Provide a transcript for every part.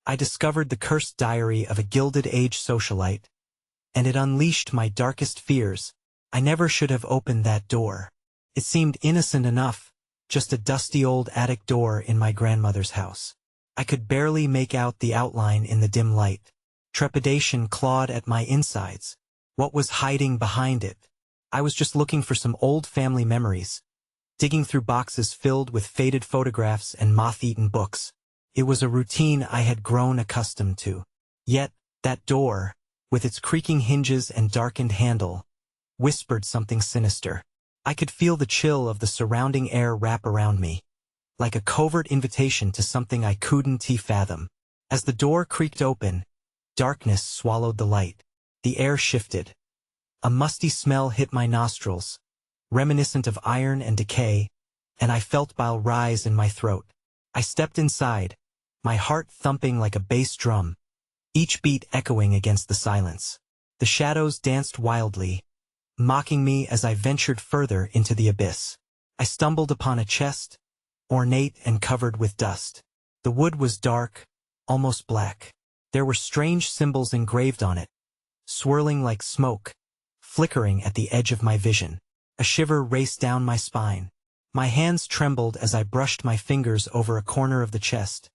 I discovered the cursed diary of a Gilded Age Socialite, and it unleashed my darkest fears. I never should have opened that door. It seemed innocent enough, just a dusty old attic door in my grandmother's house. I could barely make out the outline in the dim light. Trepidation clawed at my insides. What was hiding behind it? I was just looking for some old family memories, digging through boxes filled with faded photographs and moth-eaten books. It was a routine I had grown accustomed to. Yet, that door, with its creaking hinges and darkened handle, whispered something sinister. I could feel the chill of the surrounding air wrap around me, like a covert invitation to something I couldn't fathom. As the door creaked open, darkness swallowed the light. The air shifted. A musty smell hit my nostrils, reminiscent of iron and decay, and I felt bile rise in my throat. I stepped inside, my heart thumping like a bass drum, each beat echoing against the silence. The shadows danced wildly, mocking me as I ventured further into the abyss. I stumbled upon a chest, ornate and covered with dust. The wood was dark, almost black. There were strange symbols engraved on it, swirling like smoke, flickering at the edge of my vision. A shiver raced down my spine. My hands trembled as I brushed my fingers over a corner of the chest,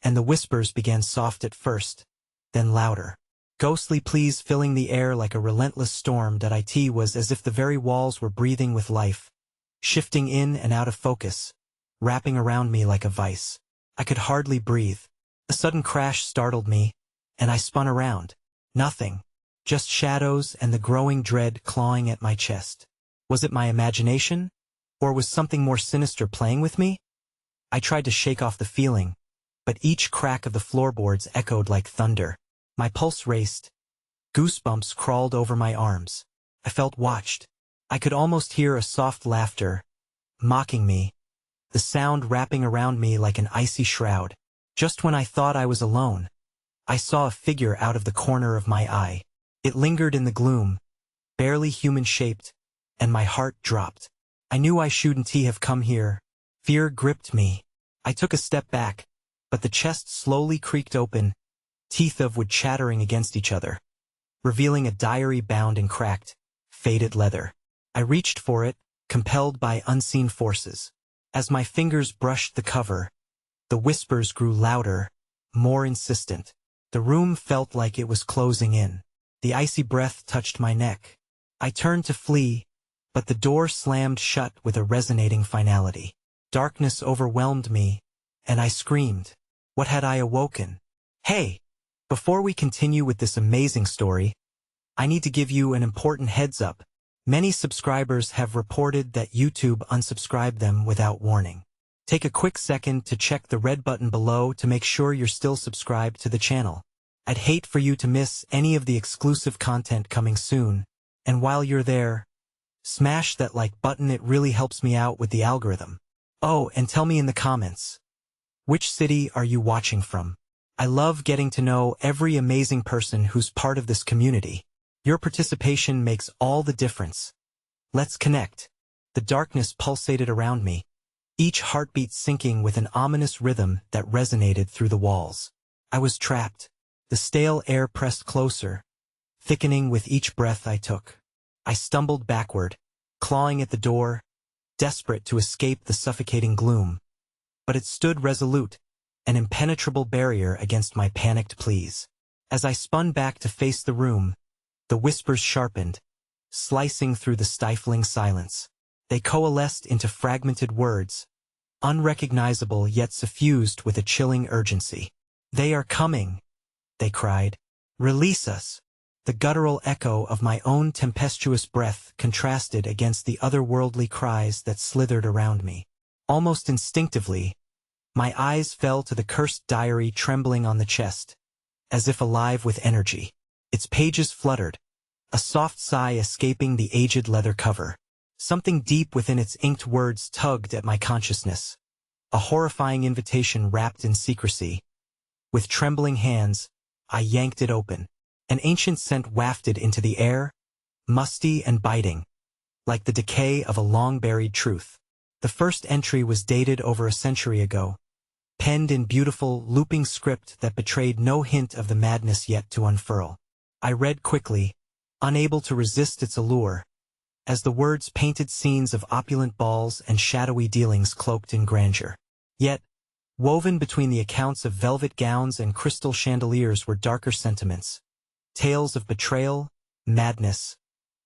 and the whispers began soft at first, then louder. Ghostly pleas filling the air like a relentless storm. It was as if the very walls were breathing with life, shifting in and out of focus, wrapping around me like a vice. I could hardly breathe. A sudden crash startled me, and I spun around. Nothing. Just shadows and the growing dread clawing at my chest. Was it my imagination? Or was something more sinister playing with me? I tried to shake off the feeling, but each crack of the floorboards echoed like thunder. My pulse raced. Goosebumps crawled over my arms. I felt watched. I could almost hear a soft laughter, mocking me, the sound wrapping around me like an icy shroud. Just when I thought I was alone, I saw a figure out of the corner of my eye. It lingered in the gloom, barely human-shaped, and my heart dropped. I knew I shouldn't have come here. Fear gripped me. I took a step back, but the chest slowly creaked open, teeth of wood chattering against each other, revealing a diary bound in cracked, faded leather. I reached for it, compelled by unseen forces. As my fingers brushed the cover, the whispers grew louder, more insistent. The room felt like it was closing in. The icy breath touched my neck. I turned to flee, but the door slammed shut with a resonating finality. Darkness overwhelmed me, and I screamed. What had I awoken? Hey! Before we continue with this amazing story, I need to give you an important heads up. Many subscribers have reported that YouTube unsubscribed them without warning. Take a quick second to check the red button below to make sure you're still subscribed to the channel. I'd hate for you to miss any of the exclusive content coming soon, and while you're there, smash that like button. It really helps me out with the algorithm. Oh, and tell me in the comments, which city are you watching from? I love getting to know every amazing person who's part of this community. Your participation makes all the difference. Let's connect. The darkness pulsated around me, each heartbeat syncing with an ominous rhythm that resonated through the walls. I was trapped. The stale air pressed closer, thickening with each breath I took. I stumbled backward, clawing at the door, desperate to escape the suffocating gloom. But it stood resolute, an impenetrable barrier against my panicked pleas. As I spun back to face the room, the whispers sharpened, slicing through the stifling silence. They coalesced into fragmented words, unrecognizable yet suffused with a chilling urgency. "They are coming," they cried. "Release us." The guttural echo of my own tempestuous breath contrasted against the otherworldly cries that slithered around me. Almost instinctively, my eyes fell to the cursed diary trembling on the chest, as if alive with energy. Its pages fluttered, a soft sigh escaping the aged leather cover. Something deep within its inked words tugged at my consciousness, a horrifying invitation wrapped in secrecy. With trembling hands, I yanked it open. An ancient scent wafted into the air, musty and biting, like the decay of a long-buried truth. The first entry was dated over a century ago, penned in beautiful, looping script that betrayed no hint of the madness yet to unfurl. I read quickly, unable to resist its allure, as the words painted scenes of opulent balls and shadowy dealings cloaked in grandeur. Yet, woven between the accounts of velvet gowns and crystal chandeliers were darker sentiments, tales of betrayal, madness,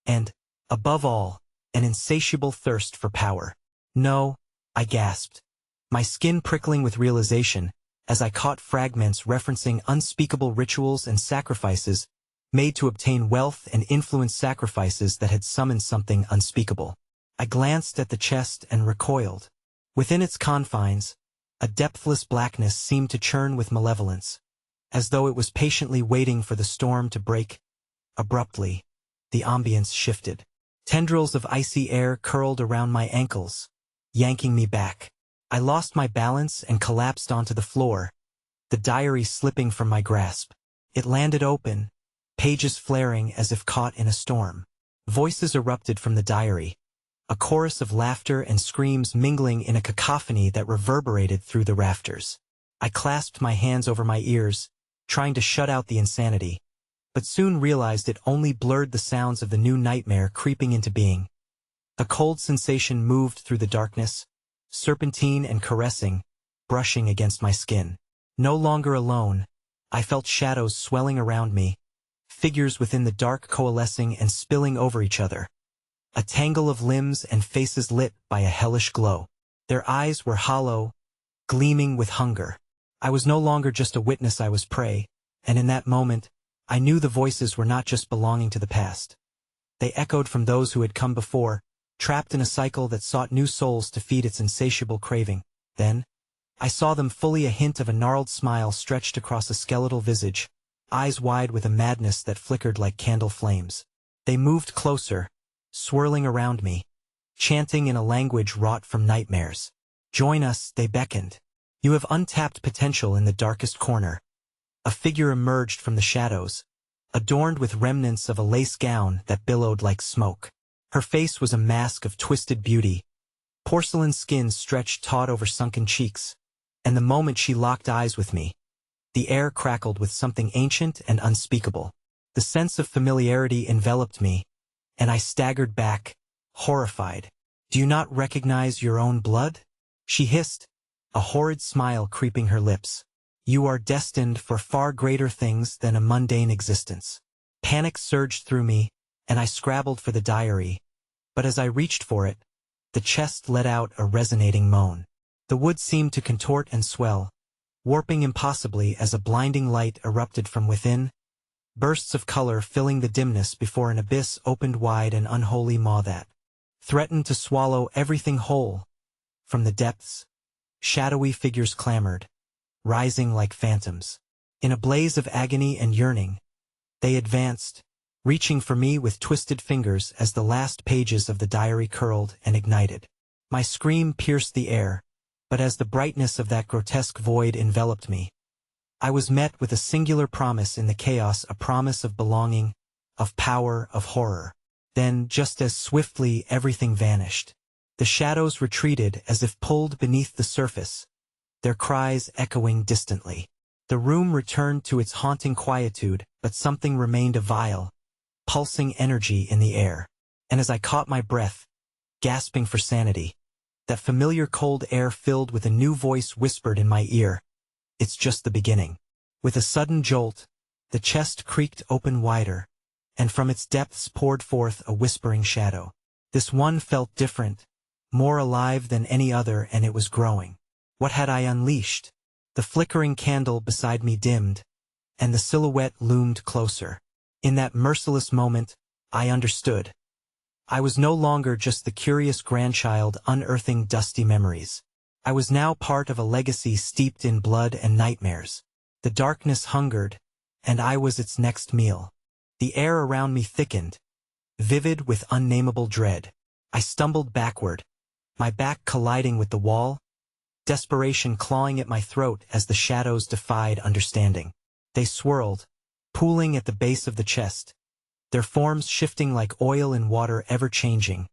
and, above all, an insatiable thirst for power. No, I gasped, my skin prickling with realization, as I caught fragments referencing unspeakable rituals and sacrifices made to obtain wealth and influence, sacrifices that had summoned something unspeakable. I glanced at the chest and recoiled. Within its confines, a depthless blackness seemed to churn with malevolence, as though it was patiently waiting for the storm to break. Abruptly, the ambience shifted. Tendrils of icy air curled around my ankles, yanking me back. I lost my balance and collapsed onto the floor, the diary slipping from my grasp. It landed open, pages flaring as if caught in a storm. Voices erupted from the diary, a chorus of laughter and screams mingling in a cacophony that reverberated through the rafters. I clasped my hands over my ears, trying to shut out the insanity, but soon realized it only blurred the sounds of the new nightmare creeping into being. A cold sensation moved through the darkness, serpentine and caressing, brushing against my skin. No longer alone, I felt shadows swelling around me, figures within the dark coalescing and spilling over each other. A tangle of limbs and faces lit by a hellish glow. Their eyes were hollow, gleaming with hunger. I was no longer just a witness, I was prey, and in that moment, I knew the voices were not just belonging to the past. They echoed from those who had come before, trapped in a cycle that sought new souls to feed its insatiable craving. Then, I saw them fully, a hint of a gnarled smile stretched across a skeletal visage, eyes wide with a madness that flickered like candle flames. They moved closer, swirling around me, chanting in a language wrought from nightmares. Join us, they beckoned. You have untapped potential in the darkest corner. A figure emerged from the shadows, adorned with remnants of a lace gown that billowed like smoke. Her face was a mask of twisted beauty, porcelain skin stretched taut over sunken cheeks, and the moment she locked eyes with me, the air crackled with something ancient and unspeakable. The sense of familiarity enveloped me, and I staggered back, horrified. Do you not recognize your own blood? She hissed, a horrid smile creeping her lips. You are destined for far greater things than a mundane existence. Panic surged through me, and I scrabbled for the diary, but as I reached for it, the chest let out a resonating moan. The wood seemed to contort and swell, warping impossibly as a blinding light erupted from within, bursts of color filling the dimness before an abyss opened wide, an unholy maw that threatened to swallow everything whole. From the depths, shadowy figures clamored, rising like phantoms. In a blaze of agony and yearning, they advanced, reaching for me with twisted fingers as the last pages of the diary curled and ignited. My scream pierced the air, but as the brightness of that grotesque void enveloped me, I was met with a singular promise in the chaos, a promise of belonging, of power, of horror. Then, just as swiftly, everything vanished. The shadows retreated as if pulled beneath the surface, their cries echoing distantly. The room returned to its haunting quietude, but something remained, a vile, pulsing energy in the air. And as I caught my breath, gasping for sanity, that familiar cold air filled with a new voice whispered in my ear, "It's just the beginning." With a sudden jolt, the chest creaked open wider, and from its depths poured forth a whispering shadow. This one felt different, more alive than any other, and it was growing. What had I unleashed? The flickering candle beside me dimmed, and the silhouette loomed closer. In that merciless moment, I understood. I was no longer just the curious grandchild unearthing dusty memories. I was now part of a legacy steeped in blood and nightmares. The darkness hungered, and I was its next meal. The air around me thickened, vivid with unnameable dread. I stumbled backward, my back colliding with the wall, desperation clawing at my throat as the shadows defied understanding. They swirled, pooling at the base of the chest, their forms shifting like oil in water, ever-changing,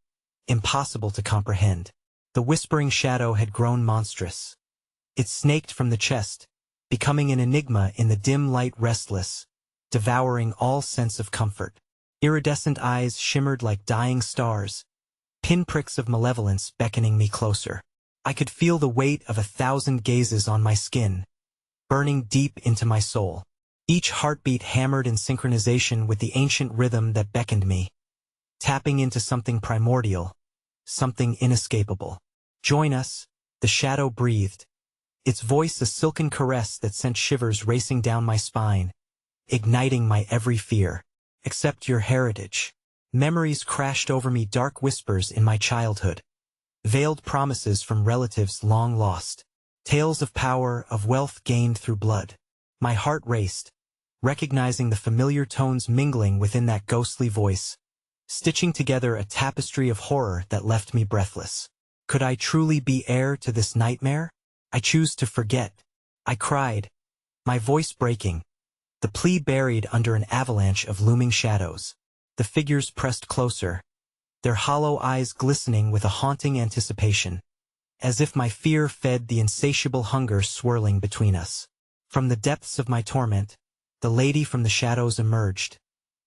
impossible to comprehend. The whispering shadow had grown monstrous, It snaked from the chest, becoming an enigma in the dim light, restless, devouring all sense of comfort. Iridescent eyes shimmered like dying stars, pinpricks of malevolence beckoning me closer. I could feel the weight of 1,000 gazes on my skin, burning deep into my soul. Each heartbeat hammered in synchronization with the ancient rhythm that beckoned me, tapping into something primordial, something inescapable. "Join us," the shadow breathed, its voice a silken caress that sent shivers racing down my spine, igniting my every fear. "Accept your heritage." Memories crashed over me, dark whispers in my childhood, veiled promises from relatives long lost, tales of power, of wealth gained through blood. My heart raced, recognizing the familiar tones mingling within that ghostly voice, stitching together a tapestry of horror that left me breathless. Could I truly be heir to this nightmare? "I choose to forget," I cried, my voice breaking, the plea buried under an avalanche of looming shadows. The figures pressed closer, their hollow eyes glistening with a haunting anticipation, as if my fear fed the insatiable hunger swirling between us. From the depths of my torment, the lady from the shadows emerged,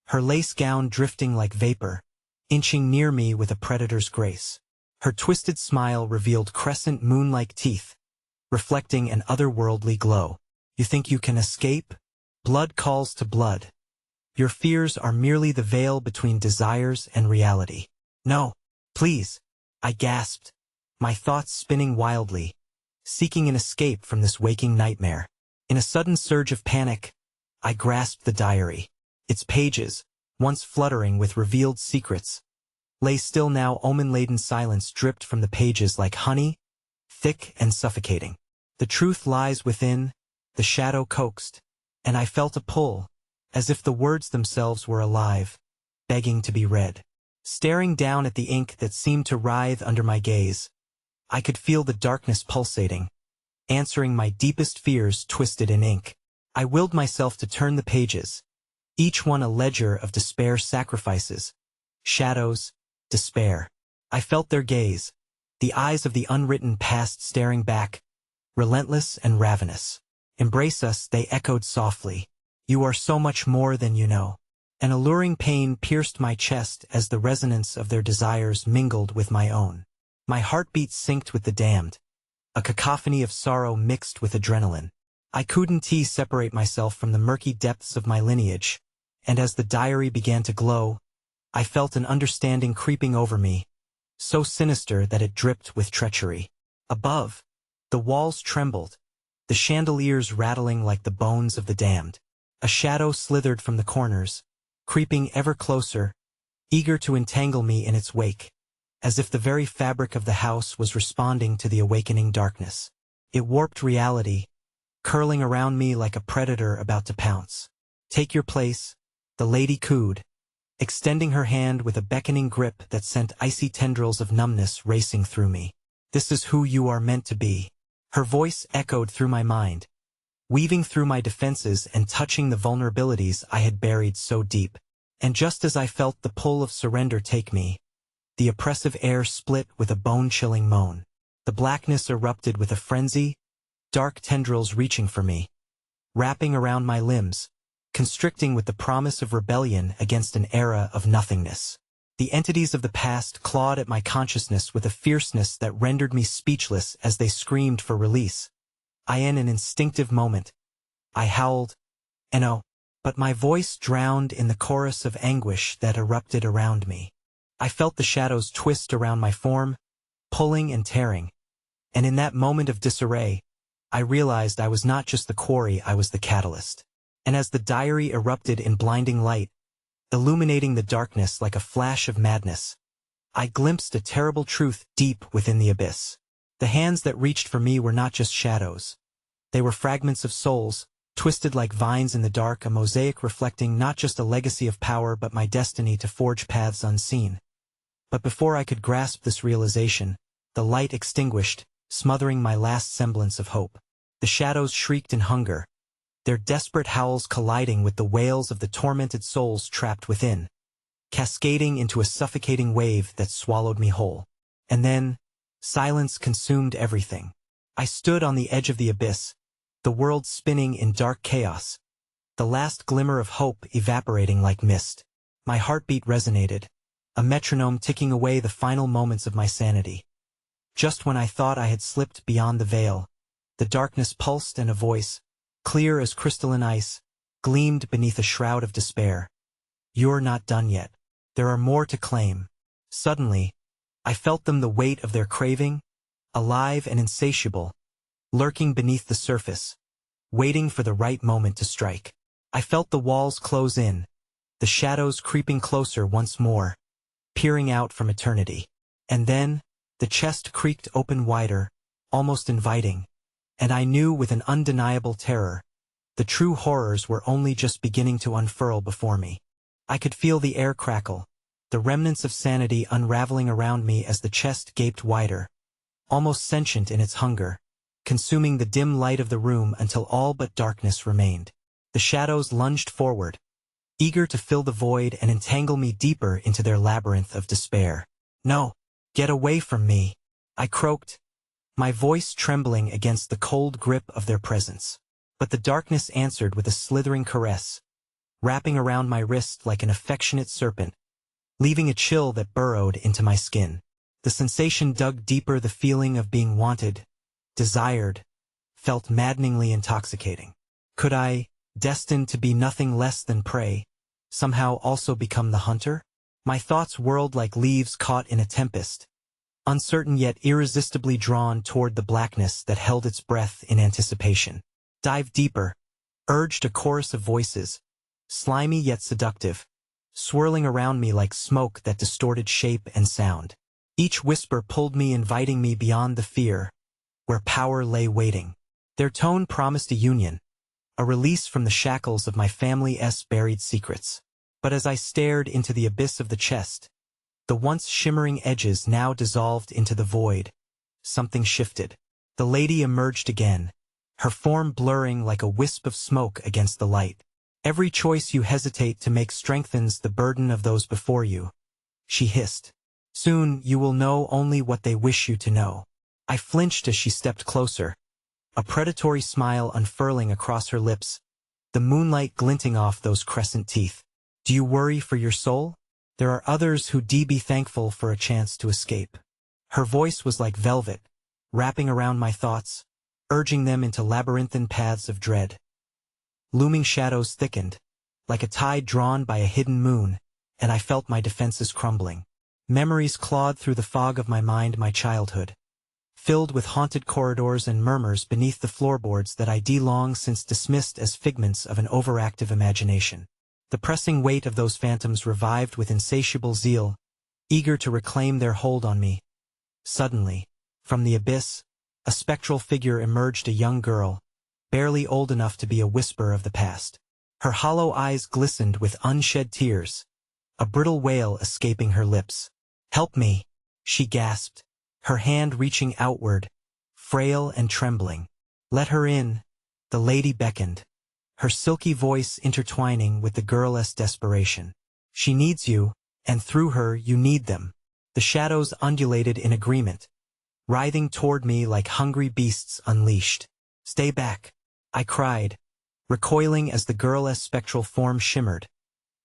her lace gown drifting like vapor, inching near me with a predator's grace. Her twisted smile revealed crescent moon-like teeth, reflecting an otherworldly glow. "You think you can escape? Blood calls to blood. Your fears are merely the veil between desires and reality." "No, please," I gasped, my thoughts spinning wildly, seeking an escape from this waking nightmare. In a sudden surge of panic, I grasped the diary. Its pages, once fluttering with revealed secrets, lay still now. Omen-laden silence dripped from the pages like honey, thick and suffocating. "The truth lies within," the shadow coaxed, and I felt a pull, as if the words themselves were alive, begging to be read. Staring down at the ink that seemed to writhe under my gaze, I could feel the darkness pulsating, answering my deepest fears twisted in ink. I willed myself to turn the pages, each one a ledger of despair, sacrifices, shadows, despair. I felt their gaze, the eyes of the unwritten past staring back, relentless and ravenous. "Embrace us," they echoed softly. "You are so much more than you know." An alluring pain pierced my chest as the resonance of their desires mingled with my own. My heartbeat synced with the damned, a cacophony of sorrow mixed with adrenaline. I couldn't separate myself from the murky depths of my lineage, and as the diary began to glow, I felt an understanding creeping over me, so sinister that it dripped with treachery. Above, the walls trembled, the chandeliers rattling like the bones of the damned. A shadow slithered from the corners, creeping ever closer, eager to entangle me in its wake, as if the very fabric of the house was responding to the awakening darkness. It warped reality, curling around me like a predator about to pounce. "Take your place," the lady cooed, extending her hand with a beckoning grip that sent icy tendrils of numbness racing through me. "This is who you are meant to be." Her voice echoed through my mind, weaving through my defenses and touching the vulnerabilities I had buried so deep. And just as I felt the pull of surrender take me, the oppressive air split with a bone-chilling moan. The blackness erupted with a frenzy, dark tendrils reaching for me, wrapping around my limbs, constricting with the promise of rebellion against an era of nothingness. The entities of the past clawed at my consciousness with a fierceness that rendered me speechless as they screamed for release. In an instinctive moment, I howled, "No," but my voice drowned in the chorus of anguish that erupted around me. I felt the shadows twist around my form, pulling and tearing, and in that moment of disarray, I realized I was not just the quarry, I was the catalyst. And as the diary erupted in blinding light, illuminating the darkness like a flash of madness, I glimpsed a terrible truth deep within the abyss. The hands that reached for me were not just shadows. They were fragments of souls, twisted like vines in the dark, a mosaic reflecting not just a legacy of power but my destiny to forge paths unseen. But before I could grasp this realization, the light extinguished, smothering my last semblance of hope. The shadows shrieked in hunger, their desperate howls colliding with the wails of the tormented souls trapped within, cascading into a suffocating wave that swallowed me whole. And then, silence consumed everything. I stood on the edge of the abyss, the world spinning in dark chaos, the last glimmer of hope evaporating like mist. My heartbeat resonated, a metronome ticking away the final moments of my sanity. Just when I thought I had slipped beyond the veil, the darkness pulsed and a voice, clear as crystalline ice, gleamed beneath a shroud of despair. "You're not done yet. There are more to claim." Suddenly, I felt them, the weight of their craving, alive and insatiable, lurking beneath the surface, waiting for the right moment to strike. I felt the walls close in, the shadows creeping closer once more, peering out from eternity. And then, the chest creaked open wider, almost inviting, and I knew with an undeniable terror, the true horrors were only just beginning to unfurl before me. I could feel the air crackle, the remnants of sanity unraveling around me as the chest gaped wider, almost sentient in its hunger, consuming the dim light of the room until all but darkness remained. The shadows lunged forward, eager to fill the void and entangle me deeper into their labyrinth of despair. "No, get away from me," I croaked, my voice trembling against the cold grip of their presence. But the darkness answered with a slithering caress, wrapping around my wrist like an affectionate serpent, leaving a chill that burrowed into my skin. The sensation dug deeper, the feeling of being wanted, desired, felt maddeningly intoxicating. Could I, destined to be nothing less than prey, somehow also become the hunter? My thoughts whirled like leaves caught in a tempest, uncertain yet irresistibly drawn toward the blackness that held its breath in anticipation. "Dive deeper," urged a chorus of voices, slimy yet seductive, swirling around me like smoke that distorted shape and sound. Each whisper pulled me, inviting me beyond the fear, where power lay waiting. Their tone promised a union, a release from the shackles of my family's buried secrets. But as I stared into the abyss of the chest, the once shimmering edges now dissolved into the void. Something shifted. The lady emerged again, her form blurring like a wisp of smoke against the light. "Every choice you hesitate to make strengthens the burden of those before you," she hissed. "Soon you will know only what they wish you to know." I flinched as she stepped closer, a predatory smile unfurling across her lips, the moonlight glinting off those crescent teeth. "Do you worry for your soul? There are others who'd be thankful for a chance to escape." Her voice was like velvet, wrapping around my thoughts, urging them into labyrinthine paths of dread. Looming shadows thickened, like a tide drawn by a hidden moon, and I felt my defenses crumbling. Memories clawed through the fog of my mind, my childhood, filled with haunted corridors and murmurs beneath the floorboards that I'd long since dismissed as figments of an overactive imagination. The pressing weight of those phantoms revived with insatiable zeal, eager to reclaim their hold on me. Suddenly, from the abyss, a spectral figure emerged, a young girl, barely old enough to be a whisper of the past. Her hollow eyes glistened with unshed tears, a brittle wail escaping her lips. "Help me," she gasped, her hand reaching outward, frail and trembling. "Let her in," the lady beckoned, her silky voice intertwining with the girl's desperation. "She needs you, and through her you need them." The shadows undulated in agreement, writhing toward me like hungry beasts unleashed. "Stay back," I cried, recoiling as the girl's spectral form shimmered,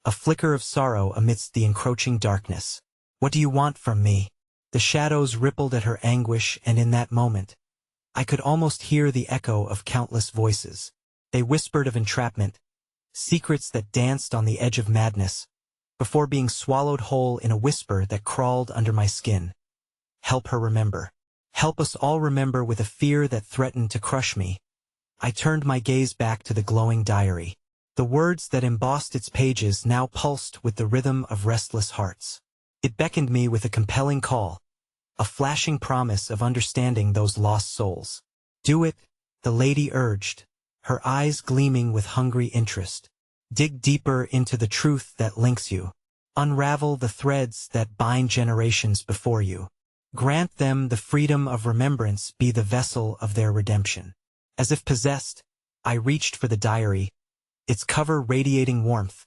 a flicker of sorrow amidst the encroaching darkness. "What do you want from me?" The shadows rippled at her anguish, and in that moment, I could almost hear the echo of countless voices. They whispered of entrapment, secrets that danced on the edge of madness, before being swallowed whole in a whisper that crawled under my skin. "Help her remember. Help us all remember," with a fear that threatened to crush me. I turned my gaze back to the glowing diary. The words that embossed its pages now pulsed with the rhythm of restless hearts. It beckoned me with a compelling call, a flashing promise of understanding those lost souls. "Do it," the lady urged, her eyes gleaming with hungry interest. "Dig deeper into the truth that links you. Unravel the threads that bind generations before you. Grant them the freedom of remembrance, be the vessel of their redemption." As if possessed, I reached for the diary, its cover radiating warmth,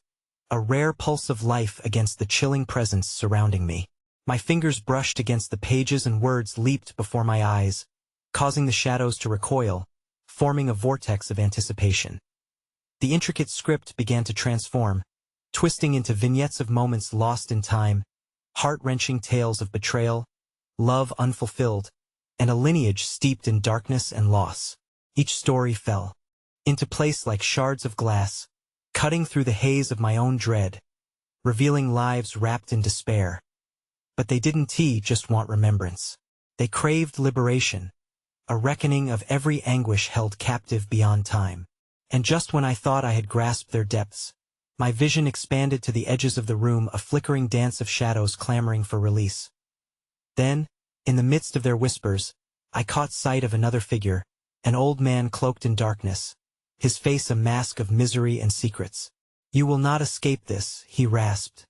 a rare pulse of life against the chilling presence surrounding me. My fingers brushed against the pages and words leaped before my eyes, causing the shadows to recoil, forming a vortex of anticipation. The intricate script began to transform, twisting into vignettes of moments lost in time, heart-wrenching tales of betrayal, love unfulfilled, and a lineage steeped in darkness and loss. Each story fell into place like shards of glass, cutting through the haze of my own dread, revealing lives wrapped in despair. But they didn't just want remembrance. They craved liberation, a reckoning of every anguish held captive beyond time. And just when I thought I had grasped their depths, my vision expanded to the edges of the room, a flickering dance of shadows clamoring for release. Then, in the midst of their whispers, I caught sight of another figure, an old man cloaked in darkness, his face a mask of misery and secrets. "You will not escape this," he rasped,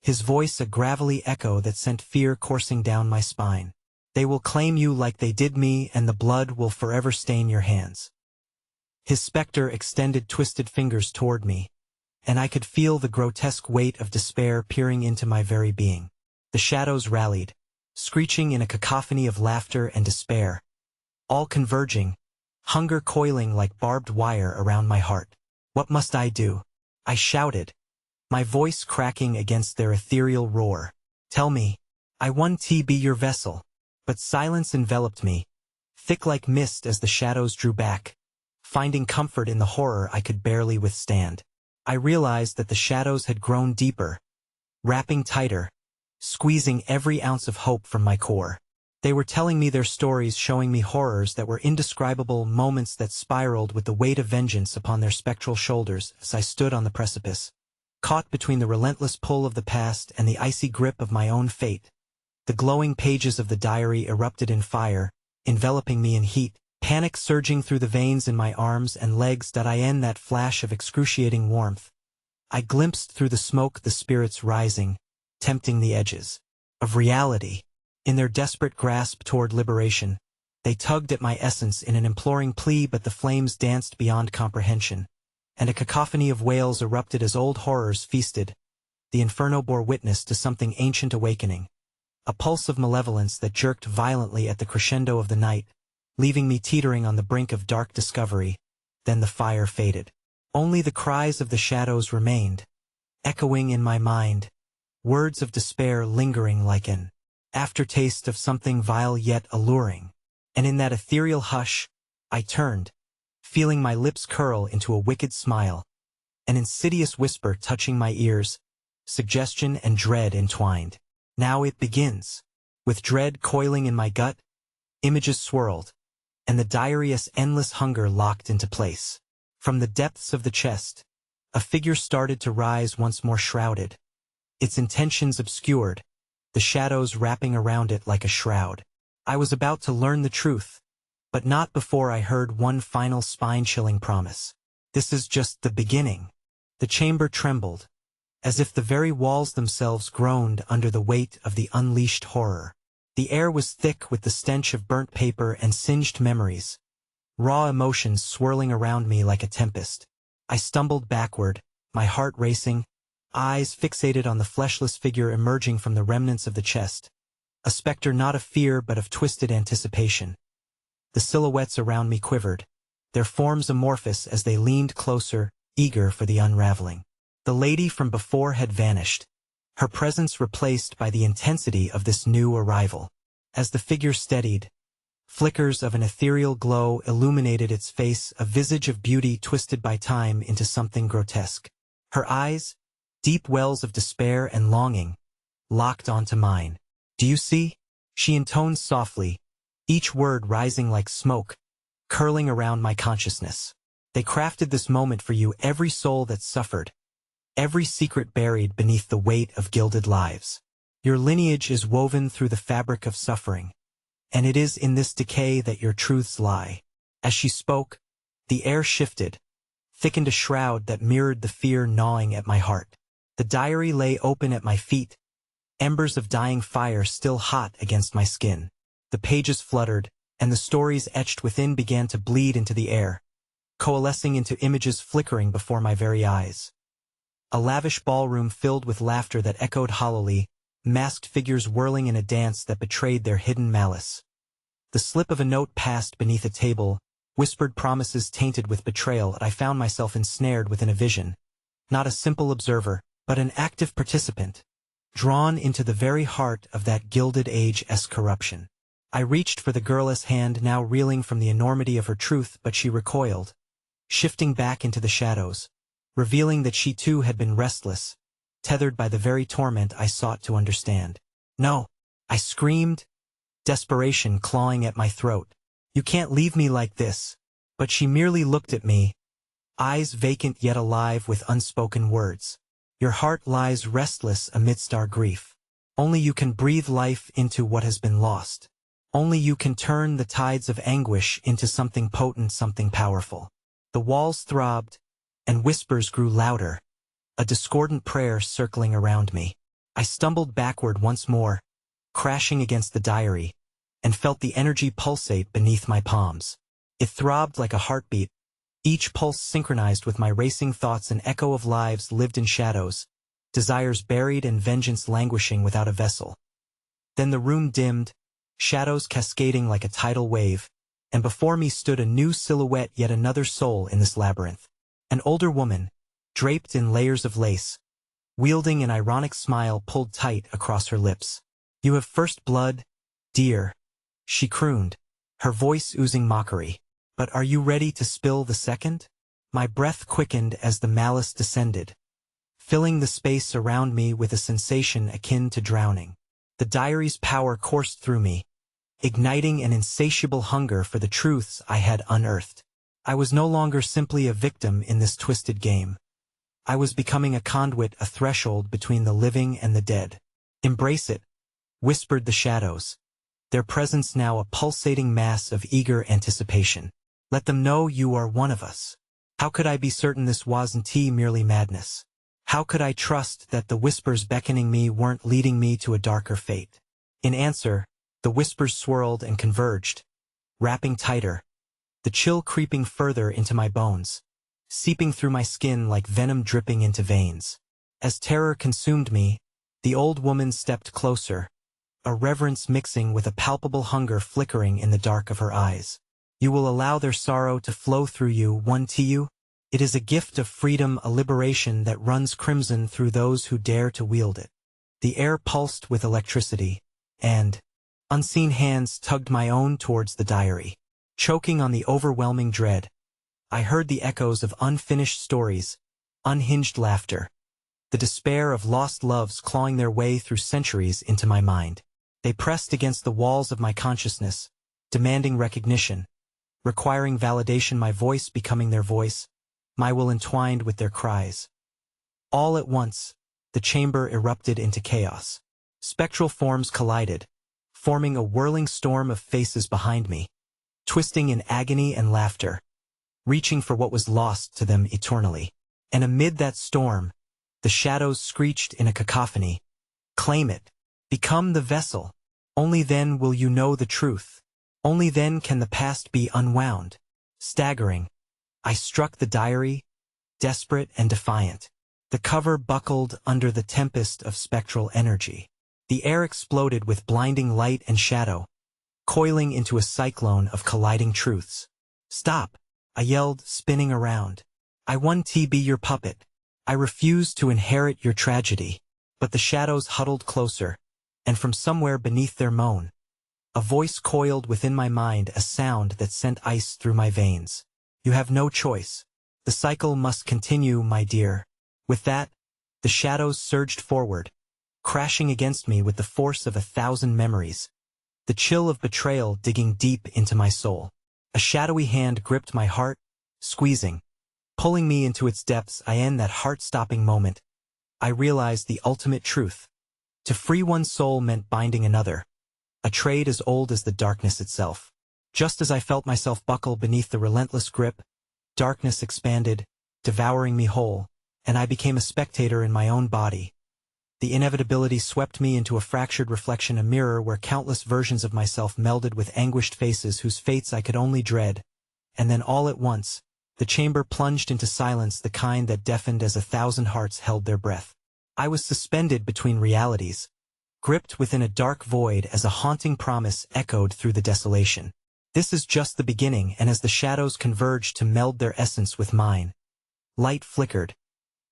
his voice a gravelly echo that sent fear coursing down my spine. "They will claim you like they did me, and the blood will forever stain your hands." His specter extended twisted fingers toward me, and I could feel the grotesque weight of despair peering into my very being. The shadows rallied, screeching in a cacophony of laughter and despair, all converging, hunger coiling like barbed wire around my heart. "What must I do?" I shouted, my voice cracking against their ethereal roar. "Tell me. I want to be your vessel." But silence enveloped me, thick like mist as the shadows drew back, finding comfort in the horror I could barely withstand. I realized that the shadows had grown deeper, wrapping tighter, squeezing every ounce of hope from my core. They were telling me their stories, showing me horrors that were indescribable, moments that spiraled with the weight of vengeance upon their spectral shoulders as I stood on the precipice, caught between the relentless pull of the past and the icy grip of my own fate. The glowing pages of the diary erupted in fire, enveloping me in heat, panic surging through the veins in my arms and legs. In that flash of excruciating warmth, I glimpsed through the smoke the spirits rising, tempting the edges of reality. In their desperate grasp toward liberation, they tugged at my essence in an imploring plea, but the flames danced beyond comprehension, and a cacophony of wails erupted as old horrors feasted. The inferno bore witness to something ancient awakening, a pulse of malevolence that jerked violently at the crescendo of the night, leaving me teetering on the brink of dark discovery. Then the fire faded. Only the cries of the shadows remained, echoing in my mind, words of despair lingering like an aftertaste of something vile yet alluring. And in that ethereal hush, I turned, feeling my lips curl into a wicked smile, an insidious whisper touching my ears, suggestion and dread entwined. "Now it begins." With dread coiling in my gut, images swirled, and the diary's endless hunger locked into place. From the depths of the chest, a figure started to rise, once more shrouded, its intentions obscured, the shadows wrapping around it like a shroud. I was about to learn the truth, but not before I heard one final spine-chilling promise. "This is just the beginning." The chamber trembled, as if the very walls themselves groaned under the weight of the unleashed horror. The air was thick with the stench of burnt paper and singed memories, raw emotions swirling around me like a tempest. I stumbled backward, my heart racing, eyes fixated on the fleshless figure emerging from the remnants of the chest, a specter not of fear but of twisted anticipation. The silhouettes around me quivered, their forms amorphous as they leaned closer, eager for the unraveling. The lady from before had vanished, her presence replaced by the intensity of this new arrival. As the figure steadied, flickers of an ethereal glow illuminated its face, a visage of beauty twisted by time into something grotesque. Her eyes, deep wells of despair and longing, locked onto mine. "Do you see?" she intoned softly, each word rising like smoke, curling around my consciousness. "They crafted this moment for you, every soul that suffered, every secret buried beneath the weight of gilded lives. Your lineage is woven through the fabric of suffering, and it is in this decay that your truths lie." As she spoke, the air shifted, thickened a shroud that mirrored the fear gnawing at my heart. The diary lay open at my feet, embers of dying fire still hot against my skin. The pages fluttered, and the stories etched within began to bleed into the air, coalescing into images flickering before my very eyes. A lavish ballroom filled with laughter that echoed hollowly, masked figures whirling in a dance that betrayed their hidden malice. The slip of a note passed beneath a table, whispered promises tainted with betrayal, and I found myself ensnared within a vision. Not a simple observer, but an active participant, drawn into the very heart of that Gilded Age-esque corruption. I reached for the girl's hand, now reeling from the enormity of her truth, but she recoiled, shifting back into the shadows, revealing that she too had been restless, tethered by the very torment I sought to understand. "No!" I screamed, desperation clawing at my throat. "You can't leave me like this." But she merely looked at me, eyes vacant yet alive with unspoken words. "Your heart lies restless amidst our grief. Only you can breathe life into what has been lost. Only you can turn the tides of anguish into something potent, something powerful." The walls throbbed, and whispers grew louder, a discordant prayer circling around me. I stumbled backward once more, crashing against the diary, and felt the energy pulsate beneath my palms. It throbbed like a heartbeat, each pulse synchronized with my racing thoughts, an echo of lives lived in shadows, desires buried and vengeance languishing without a vessel. Then the room dimmed, shadows cascading like a tidal wave, and before me stood a new silhouette, yet another soul in this labyrinth. An older woman, draped in layers of lace, wielding an ironic smile pulled tight across her lips. "You have first blood, dear," she crooned, her voice oozing mockery. "But are you ready to spill the second?" My breath quickened as the malice descended, filling the space around me with a sensation akin to drowning. The diary's power coursed through me, igniting an insatiable hunger for the truths I had unearthed. I was no longer simply a victim in this twisted game. I was becoming a conduit, a threshold between the living and the dead. "Embrace it," whispered the shadows, their presence now a pulsating mass of eager anticipation. "Let them know you are one of us." How could I be certain this wasn't merely madness? How could I trust that the whispers beckoning me weren't leading me to a darker fate? In answer, the whispers swirled and converged, wrapping tighter, the chill creeping further into my bones, seeping through my skin like venom dripping into veins. As terror consumed me, the old woman stepped closer, a reverence mixing with a palpable hunger flickering in the dark of her eyes. "You will allow their sorrow to flow through you, one to you? It is a gift of freedom, a liberation that runs crimson through those who dare to wield it." The air pulsed with electricity, and unseen hands tugged my own towards the diary. Choking on the overwhelming dread, I heard the echoes of unfinished stories, unhinged laughter, the despair of lost loves clawing their way through centuries into my mind. They pressed against the walls of my consciousness, demanding recognition, requiring validation, my voice becoming their voice, my will entwined with their cries. All at once, the chamber erupted into chaos. Spectral forms collided, forming a whirling storm of faces behind me, twisting in agony and laughter, reaching for what was lost to them eternally. And amid that storm, the shadows screeched in a cacophony, "Claim it! Become the vessel! Only then will you know the truth. Only then can the past be unwound." Staggering, I struck the diary, desperate and defiant. The cover buckled under the tempest of spectral energy. The air exploded with blinding light and shadow, coiling into a cyclone of colliding truths. "Stop!" I yelled, spinning around. "I want to be your puppet. I refuse to inherit your tragedy." But the shadows huddled closer, and from somewhere beneath their moan, a voice coiled within my mind, a sound that sent ice through my veins. "You have no choice. The cycle must continue, my dear." With that, the shadows surged forward, crashing against me with the force of 1,000 memories, the chill of betrayal digging deep into my soul. A shadowy hand gripped my heart, squeezing, pulling me into its depths. In that heart-stopping moment, I realized the ultimate truth. To free one soul meant binding another, a trade as old as the darkness itself. Just as I felt myself buckle beneath the relentless grip, darkness expanded, devouring me whole, and I became a spectator in my own body. The inevitability swept me into a fractured reflection, a mirror where countless versions of myself melded with anguished faces whose fates I could only dread. And then all at once, the chamber plunged into silence, the kind that deafened as 1,000 hearts held their breath. I was suspended between realities, gripped within a dark void as a haunting promise echoed through the desolation. This is just the beginning, and as the shadows converged to meld their essence with mine, light flickered,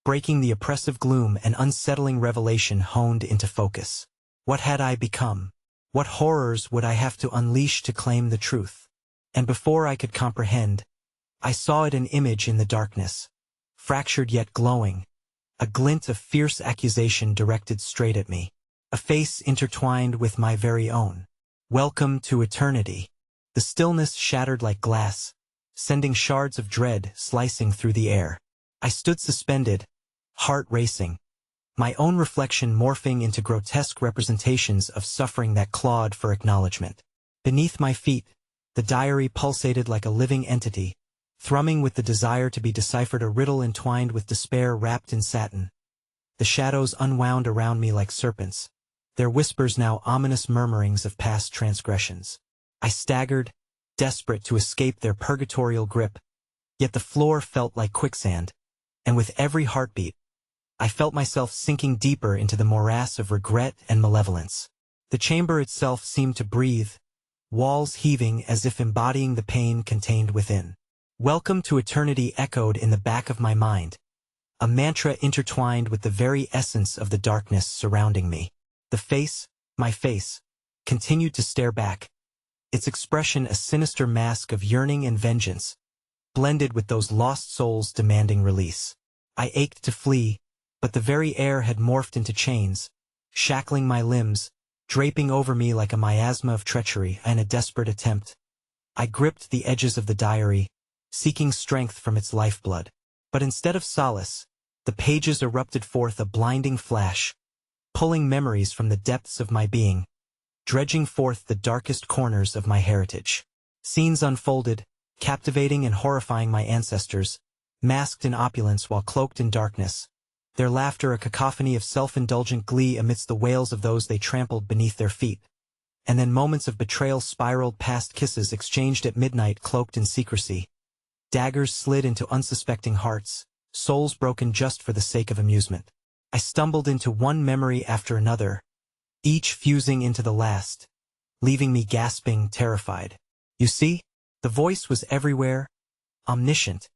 breaking the oppressive gloom. An unsettling revelation honed into focus. What had I become? What horrors would I have to unleash to claim the truth? And before I could comprehend, I saw it, an image in the darkness, fractured yet glowing, a glint of fierce accusation directed straight at me, a face intertwined with my very own. Welcome to eternity. The stillness shattered like glass, sending shards of dread slicing through the air. I stood suspended, heart racing, my own reflection morphing into grotesque representations of suffering that clawed for acknowledgement. Beneath my feet, the diary pulsated like a living entity, thrumming with the desire to be deciphered, a riddle entwined with despair wrapped in satin. The shadows unwound around me like serpents, their whispers now ominous murmurings of past transgressions. I staggered, desperate to escape their purgatorial grip, yet the floor felt like quicksand, and with every heartbeat, I felt myself sinking deeper into the morass of regret and malevolence. The chamber itself seemed to breathe, walls heaving as if embodying the pain contained within. Welcome to eternity echoed in the back of my mind, a mantra intertwined with the very essence of the darkness surrounding me. The face, my face, continued to stare back, its expression a sinister mask of yearning and vengeance, blended with those lost souls demanding release. I ached to flee, but the very air had morphed into chains, shackling my limbs, draping over me like a miasma of treachery. In a desperate attempt, I gripped the edges of the diary, seeking strength from its lifeblood. But instead of solace, the pages erupted forth a blinding flash, pulling memories from the depths of my being, dredging forth the darkest corners of my heritage. Scenes unfolded, captivating and horrifying my ancestors, masked in opulence while cloaked in darkness, their laughter a cacophony of self-indulgent glee amidst the wails of those they trampled beneath their feet. And then moments of betrayal spiraled past, kisses exchanged at midnight cloaked in secrecy. Daggers slid into unsuspecting hearts, souls broken just for the sake of amusement. I stumbled into one memory after another, each fusing into the last, leaving me gasping, terrified. You see, the voice was everywhere, omniscient,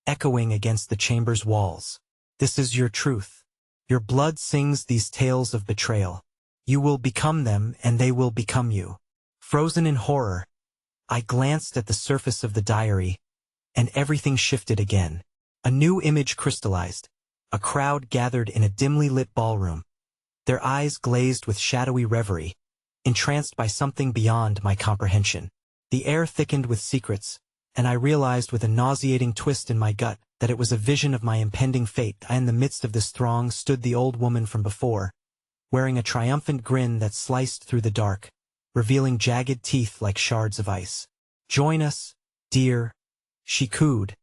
echoing against the chamber's walls. This is your truth. Your blood sings these tales of betrayal. You will become them, and they will become you. Frozen in horror, I glanced at the surface of the diary, and everything shifted again. A new image crystallized. A crowd gathered in a dimly lit ballroom, their eyes glazed with shadowy reverie, entranced by something beyond my comprehension. The air thickened with secrets, and I realized with a nauseating twist in my gut that it was a vision of my impending fate. In the midst of this throng stood the old woman from before, wearing a triumphant grin that sliced through the dark, revealing jagged teeth like shards of ice. "Join us, dear," she cooed,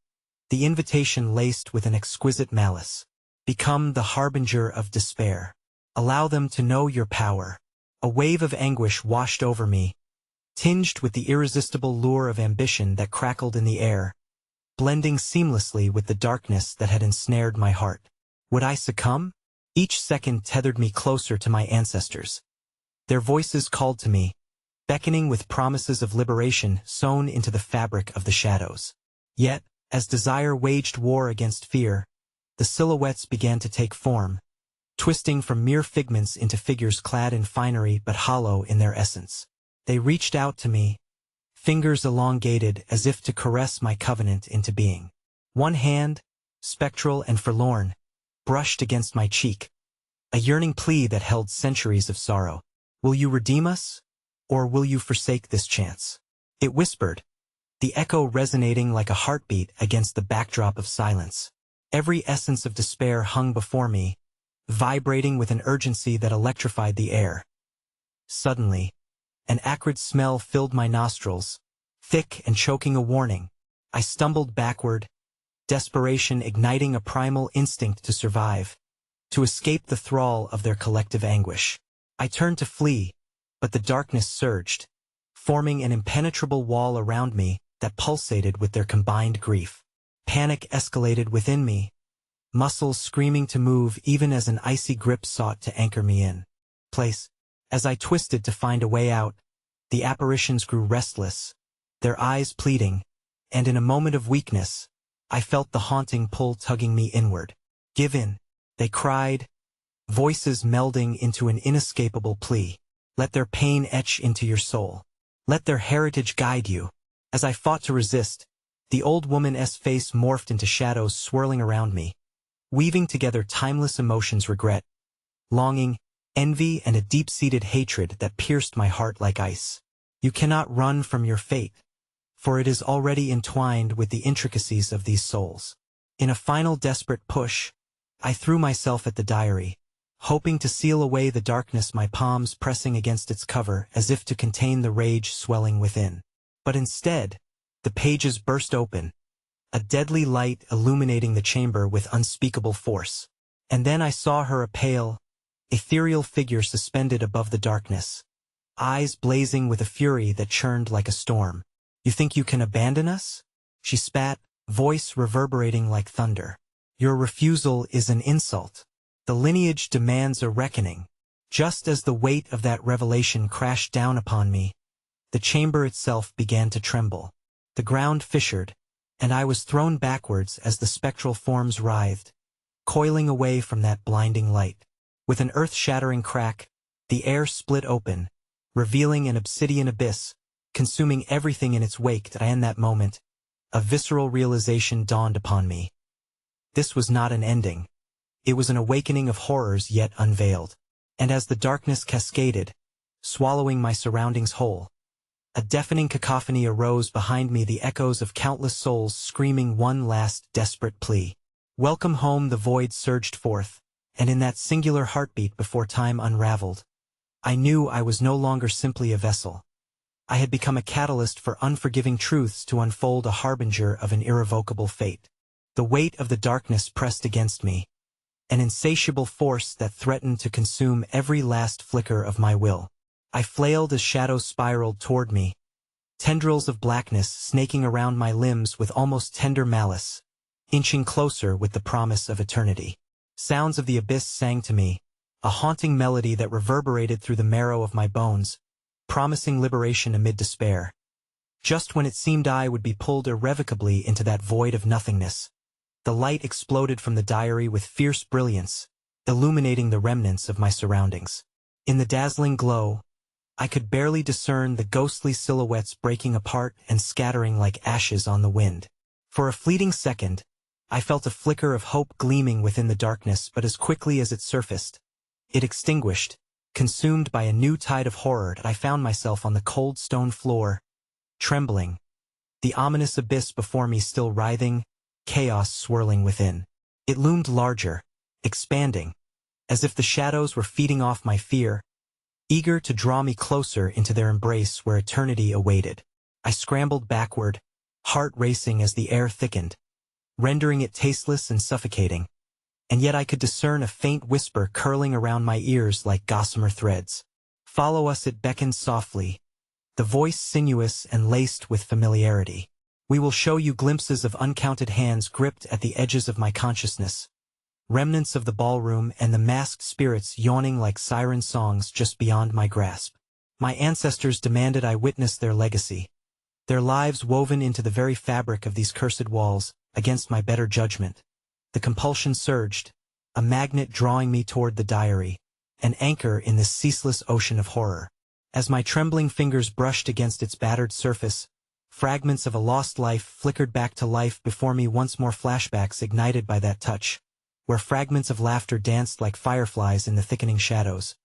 the invitation laced with an exquisite malice. "Become the harbinger of despair. Allow them to know your power." A wave of anguish washed over me, tinged with the irresistible lure of ambition that crackled in the air, blending seamlessly with the darkness that had ensnared my heart. Would I succumb? Each second tethered me closer to my ancestors. Their voices called to me, beckoning with promises of liberation sewn into the fabric of the shadows. Yet, as desire waged war against fear, the silhouettes began to take form, twisting from mere figments into figures clad in finery but hollow in their essence. They reached out to me, fingers elongated as if to caress my covenant into being. One hand, spectral and forlorn, brushed against my cheek, a yearning plea that held centuries of sorrow. "Will you redeem us, or will you forsake this chance?" It whispered, the echo resonating like a heartbeat against the backdrop of silence. Every essence of despair hung before me, vibrating with an urgency that electrified the air. Suddenly, an acrid smell filled my nostrils, thick and choking a warning. I stumbled backward, desperation igniting a primal instinct to survive, to escape the thrall of their collective anguish. I turned to flee, but the darkness surged, forming an impenetrable wall around me that pulsated with their combined grief. Panic escalated within me, muscles screaming to move even as an icy grip sought to anchor me in place. As I twisted to find a way out, the apparitions grew restless, their eyes pleading, and in a moment of weakness, I felt the haunting pull tugging me inward. "Give in," they cried, voices melding into an inescapable plea. "Let their pain etch into your soul. Let their heritage guide you." As I fought to resist, the old woman's face morphed into shadows swirling around me, weaving together timeless emotions: regret, longing, envy, and a deep-seated hatred that pierced my heart like ice. "You cannot run from your fate, for it is already entwined with the intricacies of these souls." In a final desperate push, I threw myself at the diary, hoping to seal away the darkness, my palms pressing against its cover as if to contain the rage swelling within. But instead, the pages burst open, a deadly light illuminating the chamber with unspeakable force. And then I saw her, a pale, ethereal figure suspended above the darkness, eyes blazing with a fury that churned like a storm. "You think you can abandon us?" she spat, voice reverberating like thunder. "Your refusal is an insult. The lineage demands a reckoning." Just as the weight of that revelation crashed down upon me, the chamber itself began to tremble. The ground fissured, and I was thrown backwards as the spectral forms writhed, coiling away from that blinding light. With an earth-shattering crack, the air split open, revealing an obsidian abyss, consuming everything in its wake. And in that moment, a visceral realization dawned upon me. This was not an ending. It was an awakening of horrors yet unveiled. And as the darkness cascaded, swallowing my surroundings whole, a deafening cacophony arose behind me, the echoes of countless souls screaming one last desperate plea. "Welcome home," the void surged forth, and in that singular heartbeat before time unraveled, I knew I was no longer simply a vessel. I had become a catalyst for unforgiving truths to unfold, a harbinger of an irrevocable fate. The weight of the darkness pressed against me, an insatiable force that threatened to consume every last flicker of my will. I flailed as shadows spiraled toward me, tendrils of blackness snaking around my limbs with almost tender malice, inching closer with the promise of eternity. Sounds of the abyss sang to me, a haunting melody that reverberated through the marrow of my bones, promising liberation amid despair. Just when it seemed I would be pulled irrevocably into that void of nothingness, the light exploded from the diary with fierce brilliance, illuminating the remnants of my surroundings. In the dazzling glow, I could barely discern the ghostly silhouettes breaking apart and scattering like ashes on the wind. For a fleeting second, I felt a flicker of hope gleaming within the darkness, but as quickly as it surfaced, it extinguished, consumed by a new tide of horror. I found myself on the cold stone floor, trembling, the ominous abyss before me still writhing, chaos swirling within. It loomed larger, expanding, as if the shadows were feeding off my fear, eager to draw me closer into their embrace where eternity awaited. I scrambled backward, heart racing as the air thickened, rendering it tasteless and suffocating, and yet I could discern a faint whisper curling around my ears like gossamer threads. "Follow us," it beckoned softly, the voice sinuous and laced with familiarity. "We will show you glimpses of uncounted hands gripped at the edges of my consciousness, remnants of the ballroom and the masked spirits yawning like siren songs just beyond my grasp. My ancestors demanded I witness their legacy, their lives woven into the very fabric of these cursed walls, against my better judgment. The compulsion surged, a magnet drawing me toward the diary, an anchor in this ceaseless ocean of horror. As my trembling fingers brushed against its battered surface, fragments of a lost life flickered back to life before me, once more flashbacks ignited by that touch, where fragments of laughter danced like fireflies in the thickening shadows.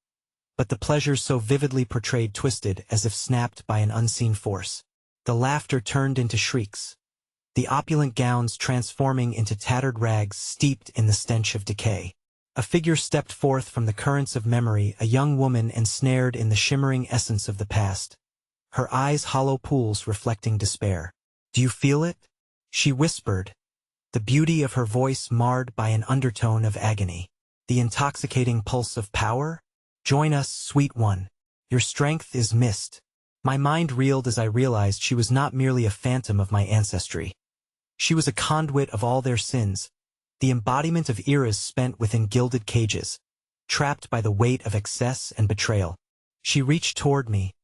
But the pleasures so vividly portrayed twisted as if snapped by an unseen force. The laughter turned into shrieks, the opulent gowns transforming into tattered rags steeped in the stench of decay. A figure stepped forth from the currents of memory, a young woman ensnared in the shimmering essence of the past, her eyes hollow pools reflecting despair. "Do you feel it?" she whispered, the beauty of her voice marred by an undertone of agony. "The intoxicating pulse of power? Join us, sweet one. Your strength is mist." My mind reeled as I realized she was not merely a phantom of my ancestry. She was a conduit of all their sins, the embodiment of eras spent within gilded cages, trapped by the weight of excess and betrayal. She reached toward me,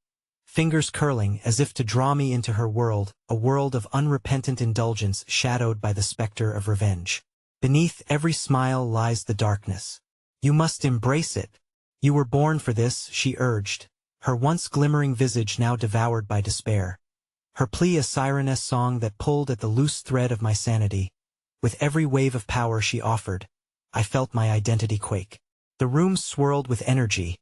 fingers curling as if to draw me into her world, a world of unrepentant indulgence shadowed by the specter of revenge. Beneath every smile lies the darkness. You must embrace it. You were born for this, she urged, her once glimmering visage now devoured by despair. Her plea a sireness song that pulled at the loose thread of my sanity. With every wave of power she offered, I felt my identity quake. The room swirled with energy,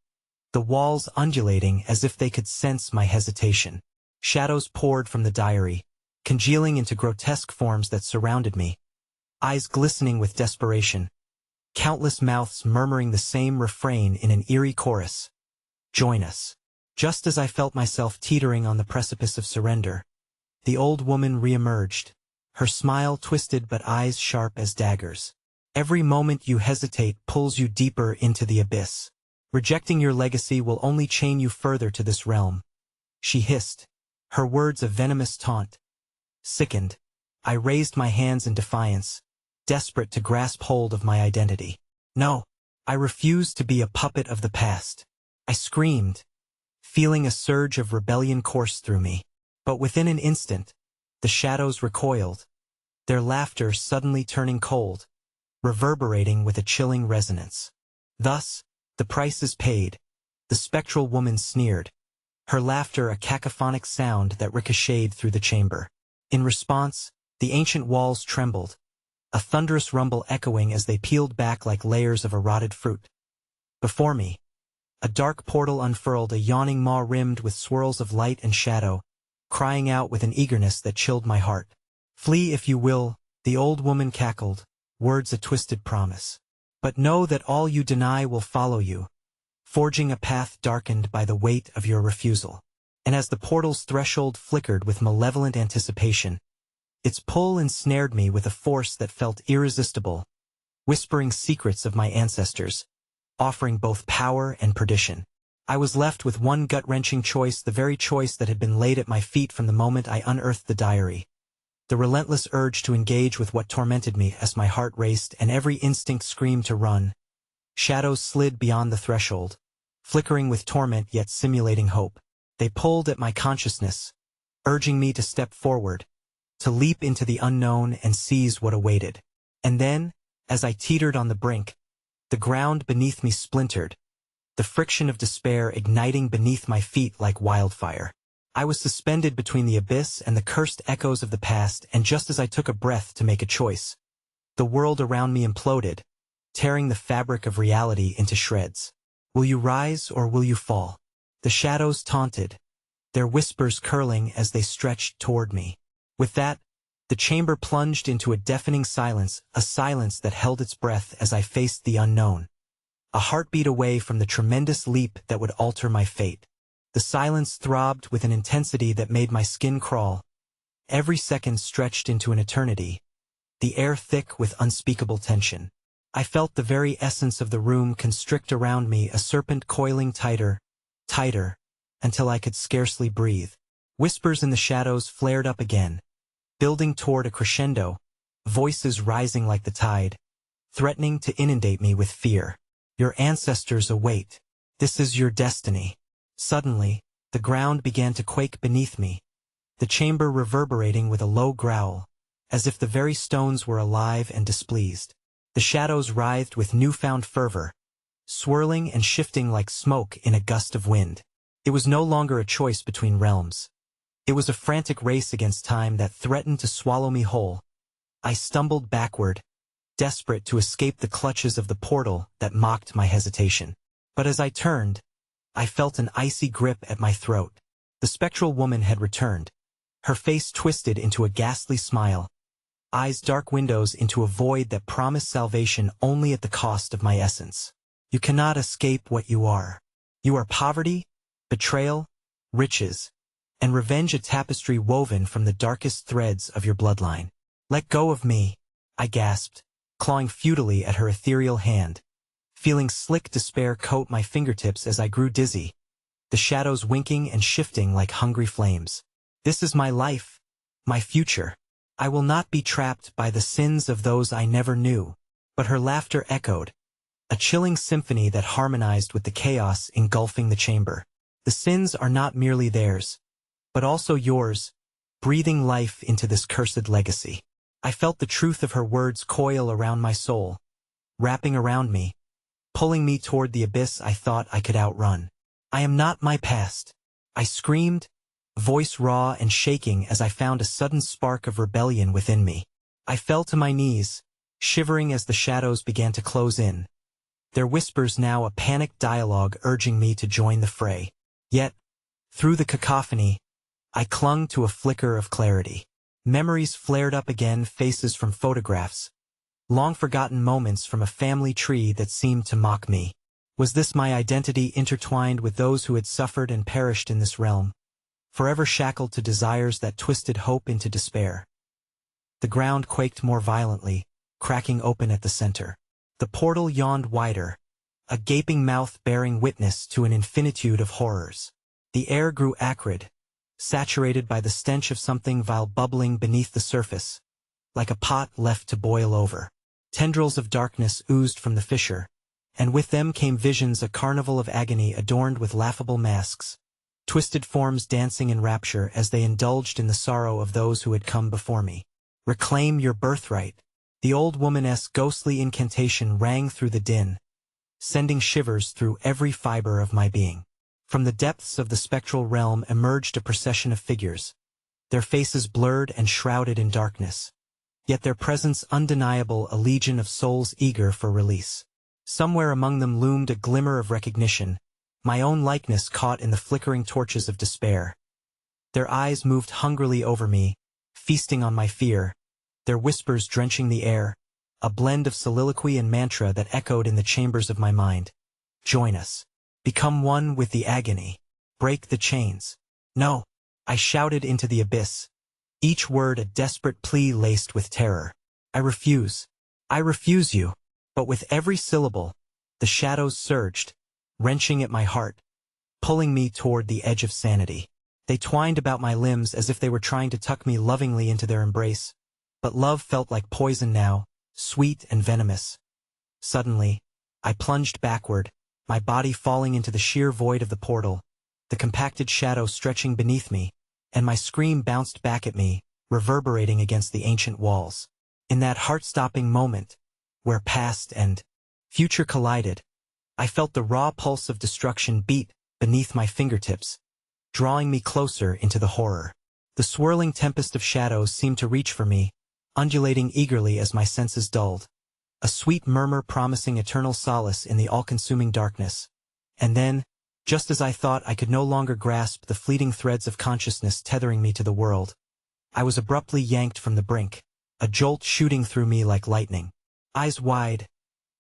the walls undulating as if they could sense my hesitation. Shadows poured from the diary, congealing into grotesque forms that surrounded me, eyes glistening with desperation, countless mouths murmuring the same refrain in an eerie chorus. Join us. Just as I felt myself teetering on the precipice of surrender, the old woman reemerged, her smile twisted but eyes sharp as daggers. Every moment you hesitate pulls you deeper into the abyss. Rejecting your legacy will only chain you further to this realm. She hissed, her words a venomous taunt. Sickened, I raised my hands in defiance, desperate to grasp hold of my identity. No, I refused to be a puppet of the past. I screamed, feeling a surge of rebellion course through me. But within an instant, the shadows recoiled, their laughter suddenly turning cold, reverberating with a chilling resonance. Thus, the price is paid, the spectral woman sneered, her laughter a cacophonic sound that ricocheted through the chamber. In response, the ancient walls trembled, a thunderous rumble echoing as they peeled back like layers of a rotted fruit. Before me, a dark portal unfurled, a yawning maw rimmed with swirls of light and shadow, crying out with an eagerness that chilled my heart. Flee if you will, the old woman cackled, words a twisted promise. But know that all you deny will follow you, forging a path darkened by the weight of your refusal. And as the portal's threshold flickered with malevolent anticipation, its pull ensnared me with a force that felt irresistible, whispering secrets of my ancestors, offering both power and perdition. I was left with one gut-wrenching choice, the very choice that had been laid at my feet from the moment I unearthed the diary. The relentless urge to engage with what tormented me as my heart raced and every instinct screamed to run. Shadows slid beyond the threshold, flickering with torment yet simulating hope. They pulled at my consciousness, urging me to step forward, to leap into the unknown and seize what awaited. And then, as I teetered on the brink, the ground beneath me splintered, the friction of despair igniting beneath my feet like wildfire. I was suspended between the abyss and the cursed echoes of the past, and just as I took a breath to make a choice, the world around me imploded, tearing the fabric of reality into shreds. Will you rise or will you fall? The shadows taunted, their whispers curling as they stretched toward me. With that, the chamber plunged into a deafening silence, a silence that held its breath as I faced the unknown. A heartbeat away from the tremendous leap that would alter my fate. The silence throbbed with an intensity that made my skin crawl. Every second stretched into an eternity, the air thick with unspeakable tension. I felt the very essence of the room constrict around me, a serpent coiling tighter, tighter, until I could scarcely breathe. Whispers in the shadows flared up again, building toward a crescendo, voices rising like the tide, threatening to inundate me with fear. Your ancestors await. This is your destiny. Suddenly, the ground began to quake beneath me, the chamber reverberating with a low growl, as if the very stones were alive and displeased. The shadows writhed with newfound fervor, swirling and shifting like smoke in a gust of wind. It was no longer a choice between realms. It was a frantic race against time that threatened to swallow me whole. I stumbled backward, desperate to escape the clutches of the portal that mocked my hesitation. But as I turned, I felt an icy grip at my throat. The spectral woman had returned, her face twisted into a ghastly smile, eyes dark windows into a void that promised salvation only at the cost of my essence. You cannot escape what you are. You are poverty, betrayal, riches, and revenge, a tapestry woven from the darkest threads of your bloodline. Let go of me, I gasped, clawing futilely at her ethereal hand, feeling slick despair coat my fingertips as I grew dizzy, the shadows winking and shifting like hungry flames. This is my life, my future. I will not be trapped by the sins of those I never knew. But her laughter echoed, a chilling symphony that harmonized with the chaos engulfing the chamber. The sins are not merely theirs, but also yours, breathing life into this cursed legacy. I felt the truth of her words coil around my soul, wrapping around me, pulling me toward the abyss I thought I could outrun. I am not my past, I screamed, voice raw and shaking as I found a sudden spark of rebellion within me. I fell to my knees, shivering as the shadows began to close in, their whispers now a panicked dialogue urging me to join the fray. Yet, through the cacophony, I clung to a flicker of clarity. Memories flared up again, faces from photographs, long-forgotten moments from a family tree that seemed to mock me. Was this my identity intertwined with those who had suffered and perished in this realm, forever shackled to desires that twisted hope into despair? The ground quaked more violently, cracking open at the center. The portal yawned wider, a gaping mouth bearing witness to an infinitude of horrors. The air grew acrid, saturated by the stench of something vile bubbling beneath the surface, like a pot left to boil over. Tendrils of darkness oozed from the fissure, and with them came visions, a carnival of agony adorned with laughable masks, twisted forms dancing in rapture as they indulged in the sorrow of those who had come before me. Reclaim your birthright. The old woman's ghostly incantation rang through the din, sending shivers through every fiber of my being. From the depths of the spectral realm emerged a procession of figures, their faces blurred and shrouded in darkness, yet their presence undeniable, a legion of souls eager for release. Somewhere among them loomed a glimmer of recognition, my own likeness caught in the flickering torches of despair. Their eyes moved hungrily over me, feasting on my fear, their whispers drenching the air, a blend of soliloquy and mantra that echoed in the chambers of my mind. Join us. Become one with the agony. Break the chains. No, I shouted into the abyss, each word a desperate plea laced with terror. I refuse. I refuse you. But with every syllable, the shadows surged, wrenching at my heart, pulling me toward the edge of sanity. They twined about my limbs as if they were trying to tuck me lovingly into their embrace. But love felt like poison now, sweet and venomous. Suddenly, I plunged backward, my body falling into the sheer void of the portal, the compacted shadow stretching beneath me, and my scream bounced back at me, reverberating against the ancient walls. In that heart-stopping moment, where past and future collided, I felt the raw pulse of destruction beat beneath my fingertips, drawing me closer into the horror. The swirling tempest of shadows seemed to reach for me, undulating eagerly as my senses dulled, a sweet murmur promising eternal solace in the all-consuming darkness. And then, just as I thought I could no longer grasp the fleeting threads of consciousness tethering me to the world, I was abruptly yanked from the brink, a jolt shooting through me like lightning. Eyes wide,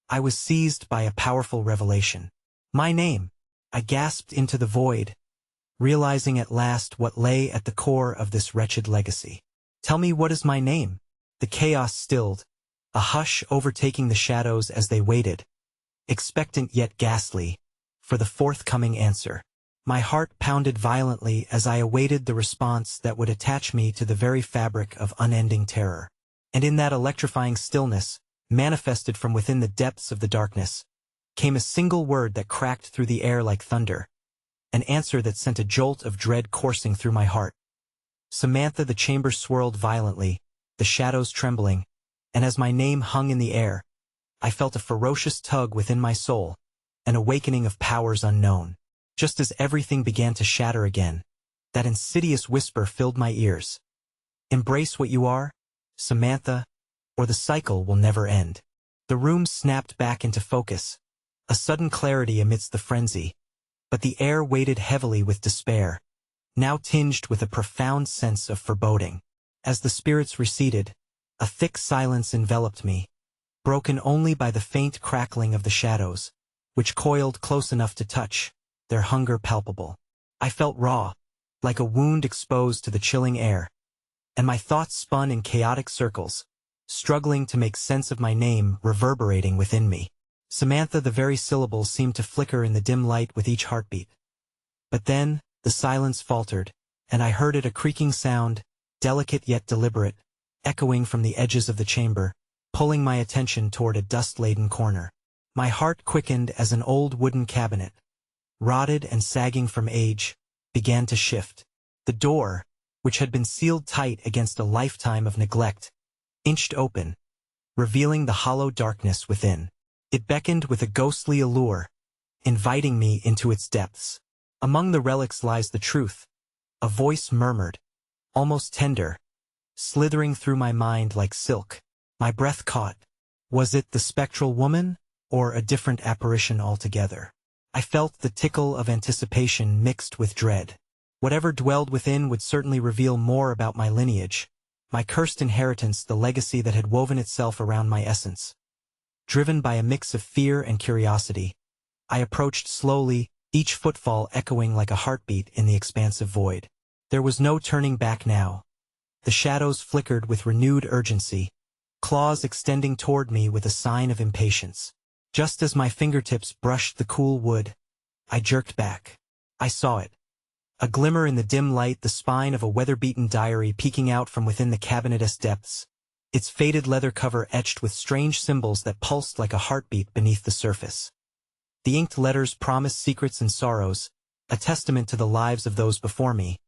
I was seized by a powerful revelation. My name! I gasped into the void, realizing at last what lay at the core of this wretched legacy. Tell me, what is my name? The chaos stilled, a hush overtaking the shadows as they waited, expectant yet ghastly, for the forthcoming answer. My heart pounded violently as I awaited the response that would attach me to the very fabric of unending terror. And in that electrifying stillness, manifested from within the depths of the darkness, came a single word that cracked through the air like thunder, an answer that sent a jolt of dread coursing through my heart. Samantha. The chamber swirled violently, the shadows trembling, and as my name hung in the air, I felt a ferocious tug within my soul, an awakening of powers unknown. Just as everything began to shatter again, that insidious whisper filled my ears. Embrace what you are, Samantha, or the cycle will never end. The room snapped back into focus, a sudden clarity amidst the frenzy, but the air weighted heavily with despair, now tinged with a profound sense of foreboding. As the spirits receded, a thick silence enveloped me, broken only by the faint crackling of the shadows, which coiled close enough to touch, their hunger palpable. I felt raw, like a wound exposed to the chilling air, and my thoughts spun in chaotic circles, struggling to make sense of my name reverberating within me. Samantha. The very syllables seemed to flicker in the dim light with each heartbeat. But then, the silence faltered, and I heard it, a creaking sound, delicate yet deliberate, echoing from the edges of the chamber, pulling my attention toward a dust-laden corner. My heart quickened as an old wooden cabinet, rotted and sagging from age, began to shift. The door, which had been sealed tight against a lifetime of neglect, inched open, revealing the hollow darkness within. It beckoned with a ghostly allure, inviting me into its depths. Among the relics lies the truth, a voice murmured, almost tender, slithering through my mind like silk. My breath caught. Was it the spectral woman, or a different apparition altogether? I felt the tickle of anticipation mixed with dread. Whatever dwelled within would certainly reveal more about my lineage, my cursed inheritance, the legacy that had woven itself around my essence. Driven by a mix of fear and curiosity, I approached slowly, each footfall echoing like a heartbeat in the expansive void. There was no turning back now. The shadows flickered with renewed urgency, claws extending toward me with a sign of impatience. Just as my fingertips brushed the cool wood, I jerked back. I saw it. A glimmer in the dim light, the spine of a weather-beaten diary peeking out from within the cabinet's depths, its faded leather cover etched with strange symbols that pulsed like a heartbeat beneath the surface. The inked letters promised secrets and sorrows, a testament to the lives of those before me,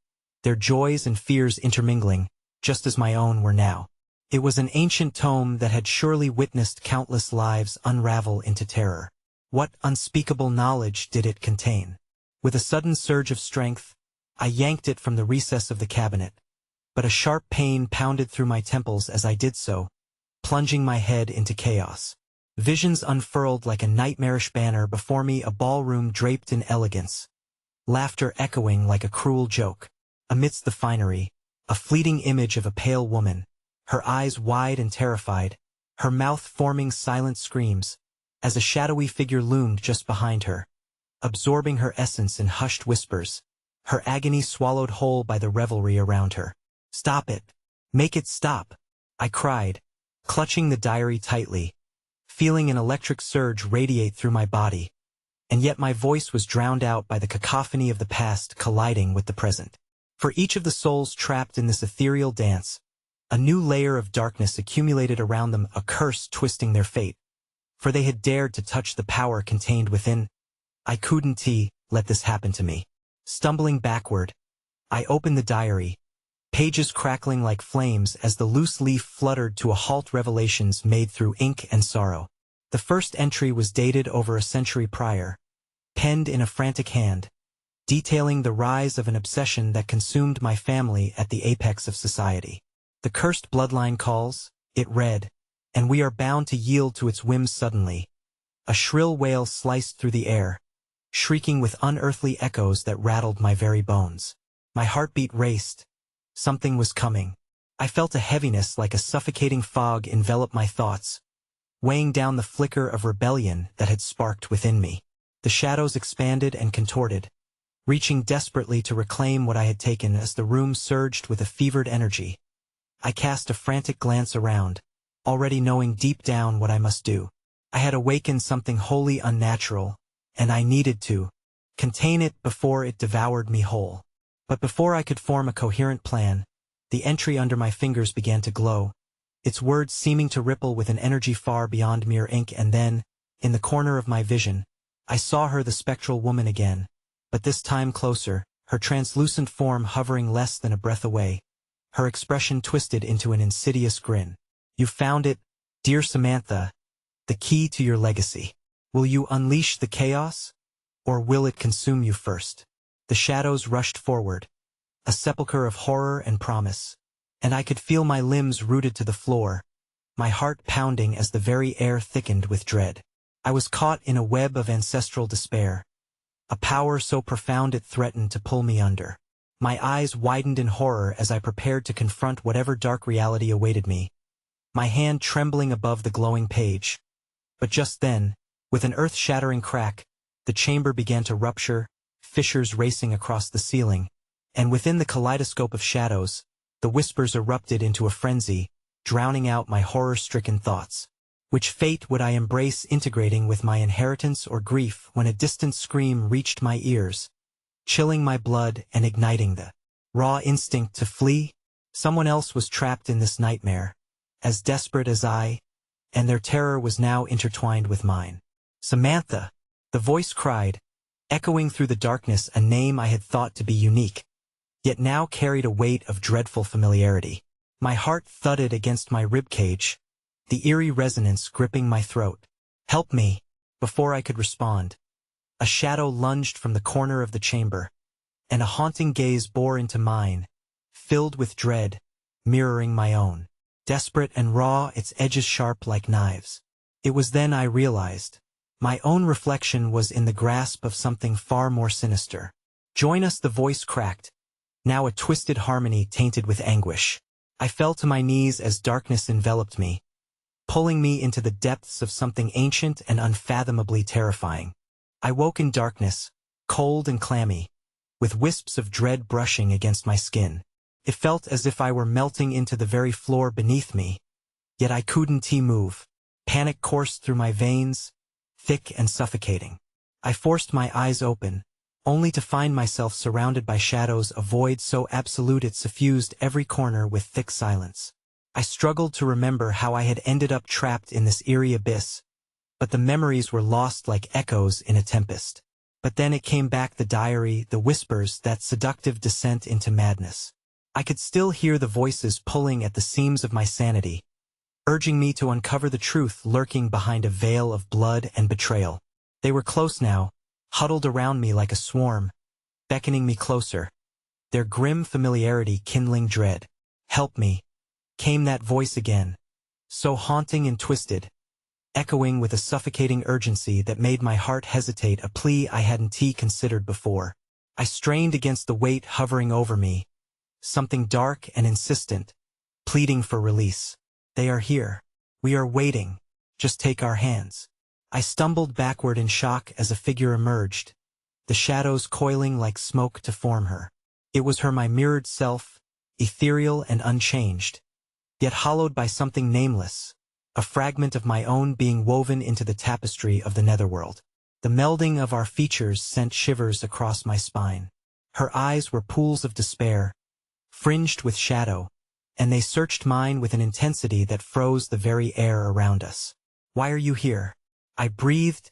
their joys and fears intermingling, just as my own were now. It was an ancient tome that had surely witnessed countless lives unravel into terror. What unspeakable knowledge did it contain? With a sudden surge of strength, I yanked it from the recess of the cabinet, but a sharp pain pounded through my temples as I did so, plunging my head into chaos. Visions unfurled like a nightmarish banner before me, a ballroom draped in elegance, laughter echoing like a cruel joke. Amidst the finery, a fleeting image of a pale woman, her eyes wide and terrified, her mouth forming silent screams, as a shadowy figure loomed just behind her, absorbing her essence in hushed whispers, her agony swallowed whole by the revelry around her. "Stop it! Make it stop!" I cried, clutching the diary tightly, feeling an electric surge radiate through my body, and yet my voice was drowned out by the cacophony of the past colliding with the present. For each of the souls trapped in this ethereal dance, a new layer of darkness accumulated around them, a curse twisting their fate. For they had dared to touch the power contained within. I couldn't let this happen to me. Stumbling backward, I opened the diary, pages crackling like flames as the loose leaf fluttered to a halt. Revelations made through ink and sorrow. The first entry was dated over a century prior, penned in a frantic hand, detailing the rise of an obsession that consumed my family at the apex of society. "The cursed bloodline calls," it read, "and we are bound to yield to its whims suddenly." A shrill wail sliced through the air, shrieking with unearthly echoes that rattled my very bones. My heartbeat raced. Something was coming. I felt a heaviness like a suffocating fog envelop my thoughts, weighing down the flicker of rebellion that had sparked within me. The shadows expanded and contorted, reaching desperately to reclaim what I had taken as the room surged with a fevered energy. I cast a frantic glance around, already knowing deep down what I must do. I had awakened something wholly unnatural, and I needed to contain it before it devoured me whole. But before I could form a coherent plan, the entry under my fingers began to glow, its words seeming to ripple with an energy far beyond mere ink. And then, in the corner of my vision, I saw her, the spectral woman again, but this time closer, her translucent form hovering less than a breath away, her expression twisted into an insidious grin. "You found it, dear Samantha, the key to your legacy. Will you unleash the chaos, or will it consume you first?" The shadows rushed forward, a sepulchre of horror and promise, and I could feel my limbs rooted to the floor, my heart pounding as the very air thickened with dread. I was caught in a web of ancestral despair, a power so profound it threatened to pull me under. My eyes widened in horror as I prepared to confront whatever dark reality awaited me, my hand trembling above the glowing page. But just then, with an earth-shattering crack, the chamber began to rupture, fissures racing across the ceiling, and within the kaleidoscope of shadows, the whispers erupted into a frenzy, drowning out my horror-stricken thoughts. Which fate would I embrace, integrating with my inheritance or grief, when a distant scream reached my ears, chilling my blood and igniting the raw instinct to flee? Someone else was trapped in this nightmare, as desperate as I, and their terror was now intertwined with mine. "Samantha!" the voice cried, echoing through the darkness a name I had thought to be unique, yet now carried a weight of dreadful familiarity. My heart thudded against my ribcage, the eerie resonance gripping my throat. "Help me!" Before I could respond, a shadow lunged from the corner of the chamber, and a haunting gaze bore into mine, filled with dread, mirroring my own. Desperate and raw, its edges sharp like knives. It was then I realized my own reflection was in the grasp of something far more sinister. "Join us," the voice cracked, now a twisted harmony tainted with anguish. I fell to my knees as darkness enveloped me, pulling me into the depths of something ancient and unfathomably terrifying. I woke in darkness, cold and clammy, with wisps of dread brushing against my skin. It felt as if I were melting into the very floor beneath me, yet I couldn't move. Panic coursed through my veins, thick and suffocating. I forced my eyes open, only to find myself surrounded by shadows, a void so absolute it suffused every corner with thick silence. I struggled to remember how I had ended up trapped in this eerie abyss, but the memories were lost like echoes in a tempest. But then it came back, the diary, the whispers, that seductive descent into madness. I could still hear the voices pulling at the seams of my sanity, urging me to uncover the truth lurking behind a veil of blood and betrayal. They were close now, huddled around me like a swarm, beckoning me closer, their grim familiarity kindling dread. "Help me," came that voice again, so haunting and twisted, echoing with a suffocating urgency that made my heart hesitate, a plea I hadn't considered before. I strained against the weight hovering over me, something dark and insistent, pleading for release. "They are here. We are waiting. Just take our hands." I stumbled backward in shock as a figure emerged, the shadows coiling like smoke to form her. It was her, my mirrored self, ethereal and unchanged, yet hollowed by something nameless, a fragment of my own being woven into the tapestry of the netherworld. The melding of our features sent shivers across my spine. Her eyes were pools of despair, fringed with shadow, and they searched mine with an intensity that froze the very air around us. "Why are you here?" I breathed,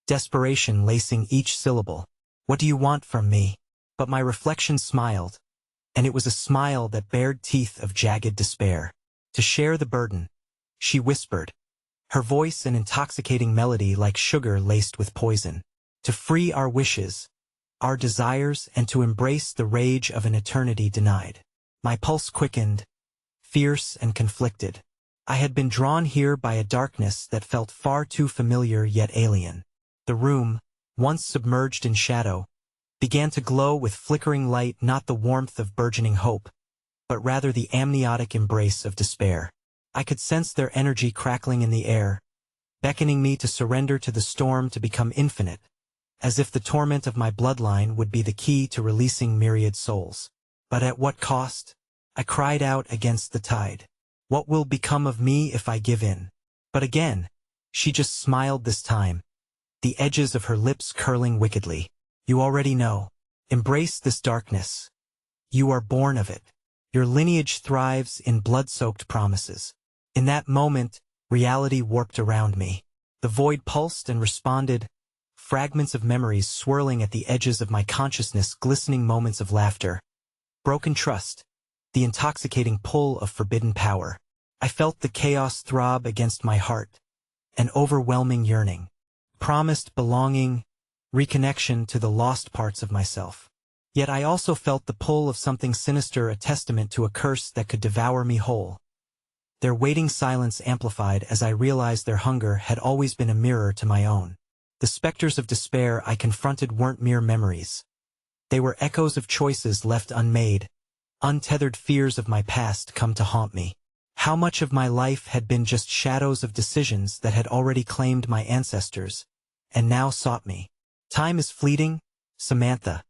desperation lacing each syllable. "What do you want from me?" But my reflection smiled, and it was a smile that bared teeth of jagged despair. "To share the burden," she whispered, her voice an intoxicating melody like sugar laced with poison. "To free our wishes, our desires, and to embrace the rage of an eternity denied." My pulse quickened, fierce and conflicted. I had been drawn here by a darkness that felt far too familiar yet alien. The room, once submerged in shadow, began to glow with flickering light, not the warmth of burgeoning hope, but rather the amniotic embrace of despair. I could sense their energy crackling in the air, beckoning me to surrender to the storm, to become infinite, as if the torment of my bloodline would be the key to releasing myriad souls. But at what cost? I cried out against the tide. What will become of me if I give in? But again, she just smiled this time, the edges of her lips curling wickedly. "You already know. Embrace this darkness. You are born of it. Your lineage thrives in blood-soaked promises." In that moment, reality warped around me. The void pulsed and responded, fragments of memories swirling at the edges of my consciousness, glistening moments of laughter, broken trust, the intoxicating pull of forbidden power. I felt the chaos throb against my heart, an overwhelming yearning, promised belonging, reconnection to the lost parts of myself. Yet I also felt the pull of something sinister, a testament to a curse that could devour me whole. Their waiting silence amplified as I realized their hunger had always been a mirror to my own. The specters of despair I confronted weren't mere memories. They were echoes of choices left unmade, untethered fears of my past come to haunt me. How much of my life had been just shadows of decisions that had already claimed my ancestors, and now sought me? "Time is fleeting, Samantha,"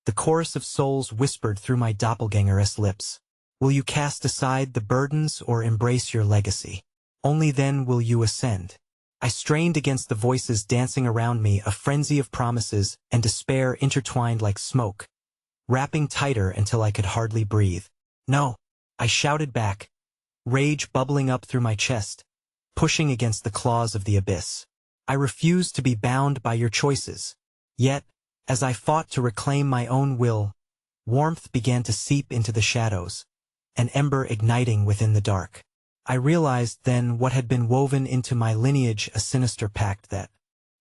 the chorus of souls whispered through my doppelganger's lips. "Will you cast aside the burdens or embrace your legacy? Only then will you ascend." I strained against the voices dancing around me, a frenzy of promises and despair intertwined like smoke, wrapping tighter until I could hardly breathe. "No," I shouted back, rage bubbling up through my chest, pushing against the claws of the abyss. "I refuse to be bound by your choices." Yet, As I fought to reclaim my own will, warmth began to seep into the shadows, an ember igniting within the dark. I realized then what had been woven into my lineage, a sinister pact that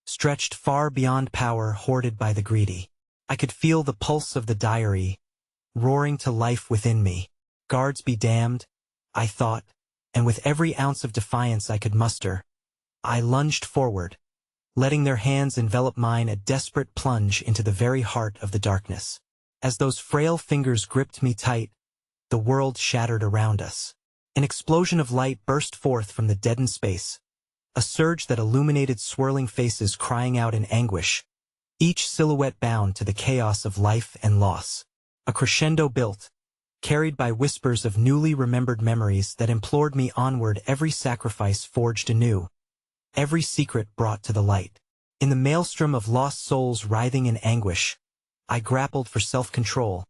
stretched far beyond power hoarded by the greedy. I could feel the pulse of the diary, roaring to life within me. Guards be damned, I thought, and with every ounce of defiance I could muster, I lunged forward, letting their hands envelop mine, a desperate plunge into the very heart of the darkness. As those frail fingers gripped me tight, the world shattered around us. An explosion of light burst forth from the deadened space, a surge that illuminated swirling faces crying out in anguish, each silhouette bound to the chaos of life and loss. A crescendo built, carried by whispers of newly remembered memories that implored me onward, every sacrifice forged anew, every secret brought to the light. In the maelstrom of lost souls writhing in anguish, I grappled for self-control,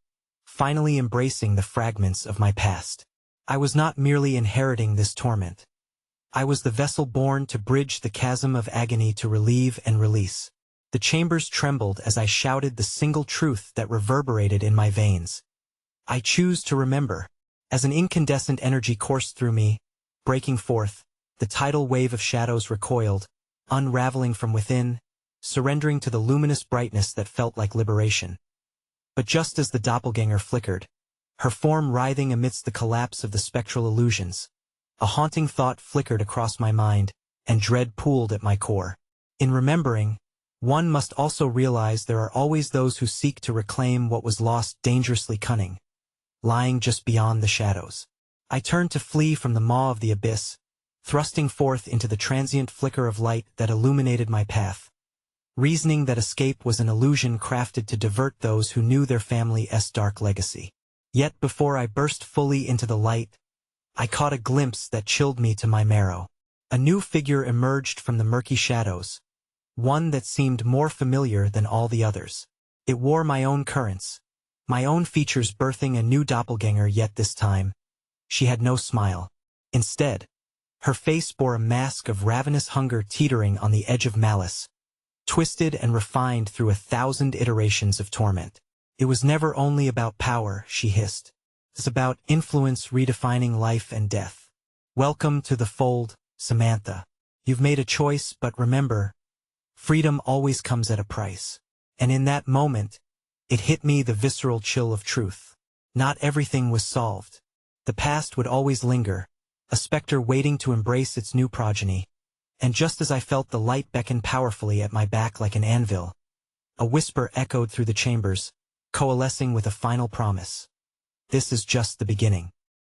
finally embracing the fragments of my past. I was not merely inheriting this torment. I was the vessel born to bridge the chasm of agony, to relieve and release. The chambers trembled as I shouted the single truth that reverberated in my veins. I choose to remember. As an incandescent energy coursed through me, breaking forth, the tidal wave of shadows recoiled, unraveling from within, surrendering to the luminous brightness that felt like liberation. But just as the doppelganger flickered, her form writhing amidst the collapse of the spectral illusions, a haunting thought flickered across my mind, and dread pooled at my core. In remembering, one must also realize there are always those who seek to reclaim what was lost, dangerously cunning, lying just beyond the shadows. I turned to flee from the maw of the abyss, thrusting forth into the transient flicker of light that illuminated my path, reasoning that escape was an illusion crafted to divert those who knew their family's dark legacy. Yet before I burst fully into the light, I caught a glimpse that chilled me to my marrow. A new figure emerged from the murky shadows, one that seemed more familiar than all the others. It wore my own currents, my own features, birthing a new doppelganger, yet this time, she had no smile. Instead, her face bore a mask of ravenous hunger teetering on the edge of malice, twisted and refined through 1,000 iterations of torment. It was never only about power, she hissed. It's about influence, redefining life and death. Welcome to the fold, Samantha. You've made a choice, but remember, freedom always comes at a price. And in that moment, it hit me, the visceral chill of truth. Not everything was solved. The past would always linger, a specter waiting to embrace its new progeny. And just as I felt the light beckon powerfully at my back like an anvil, a whisper echoed through the chambers, coalescing with a final promise. This is just the beginning.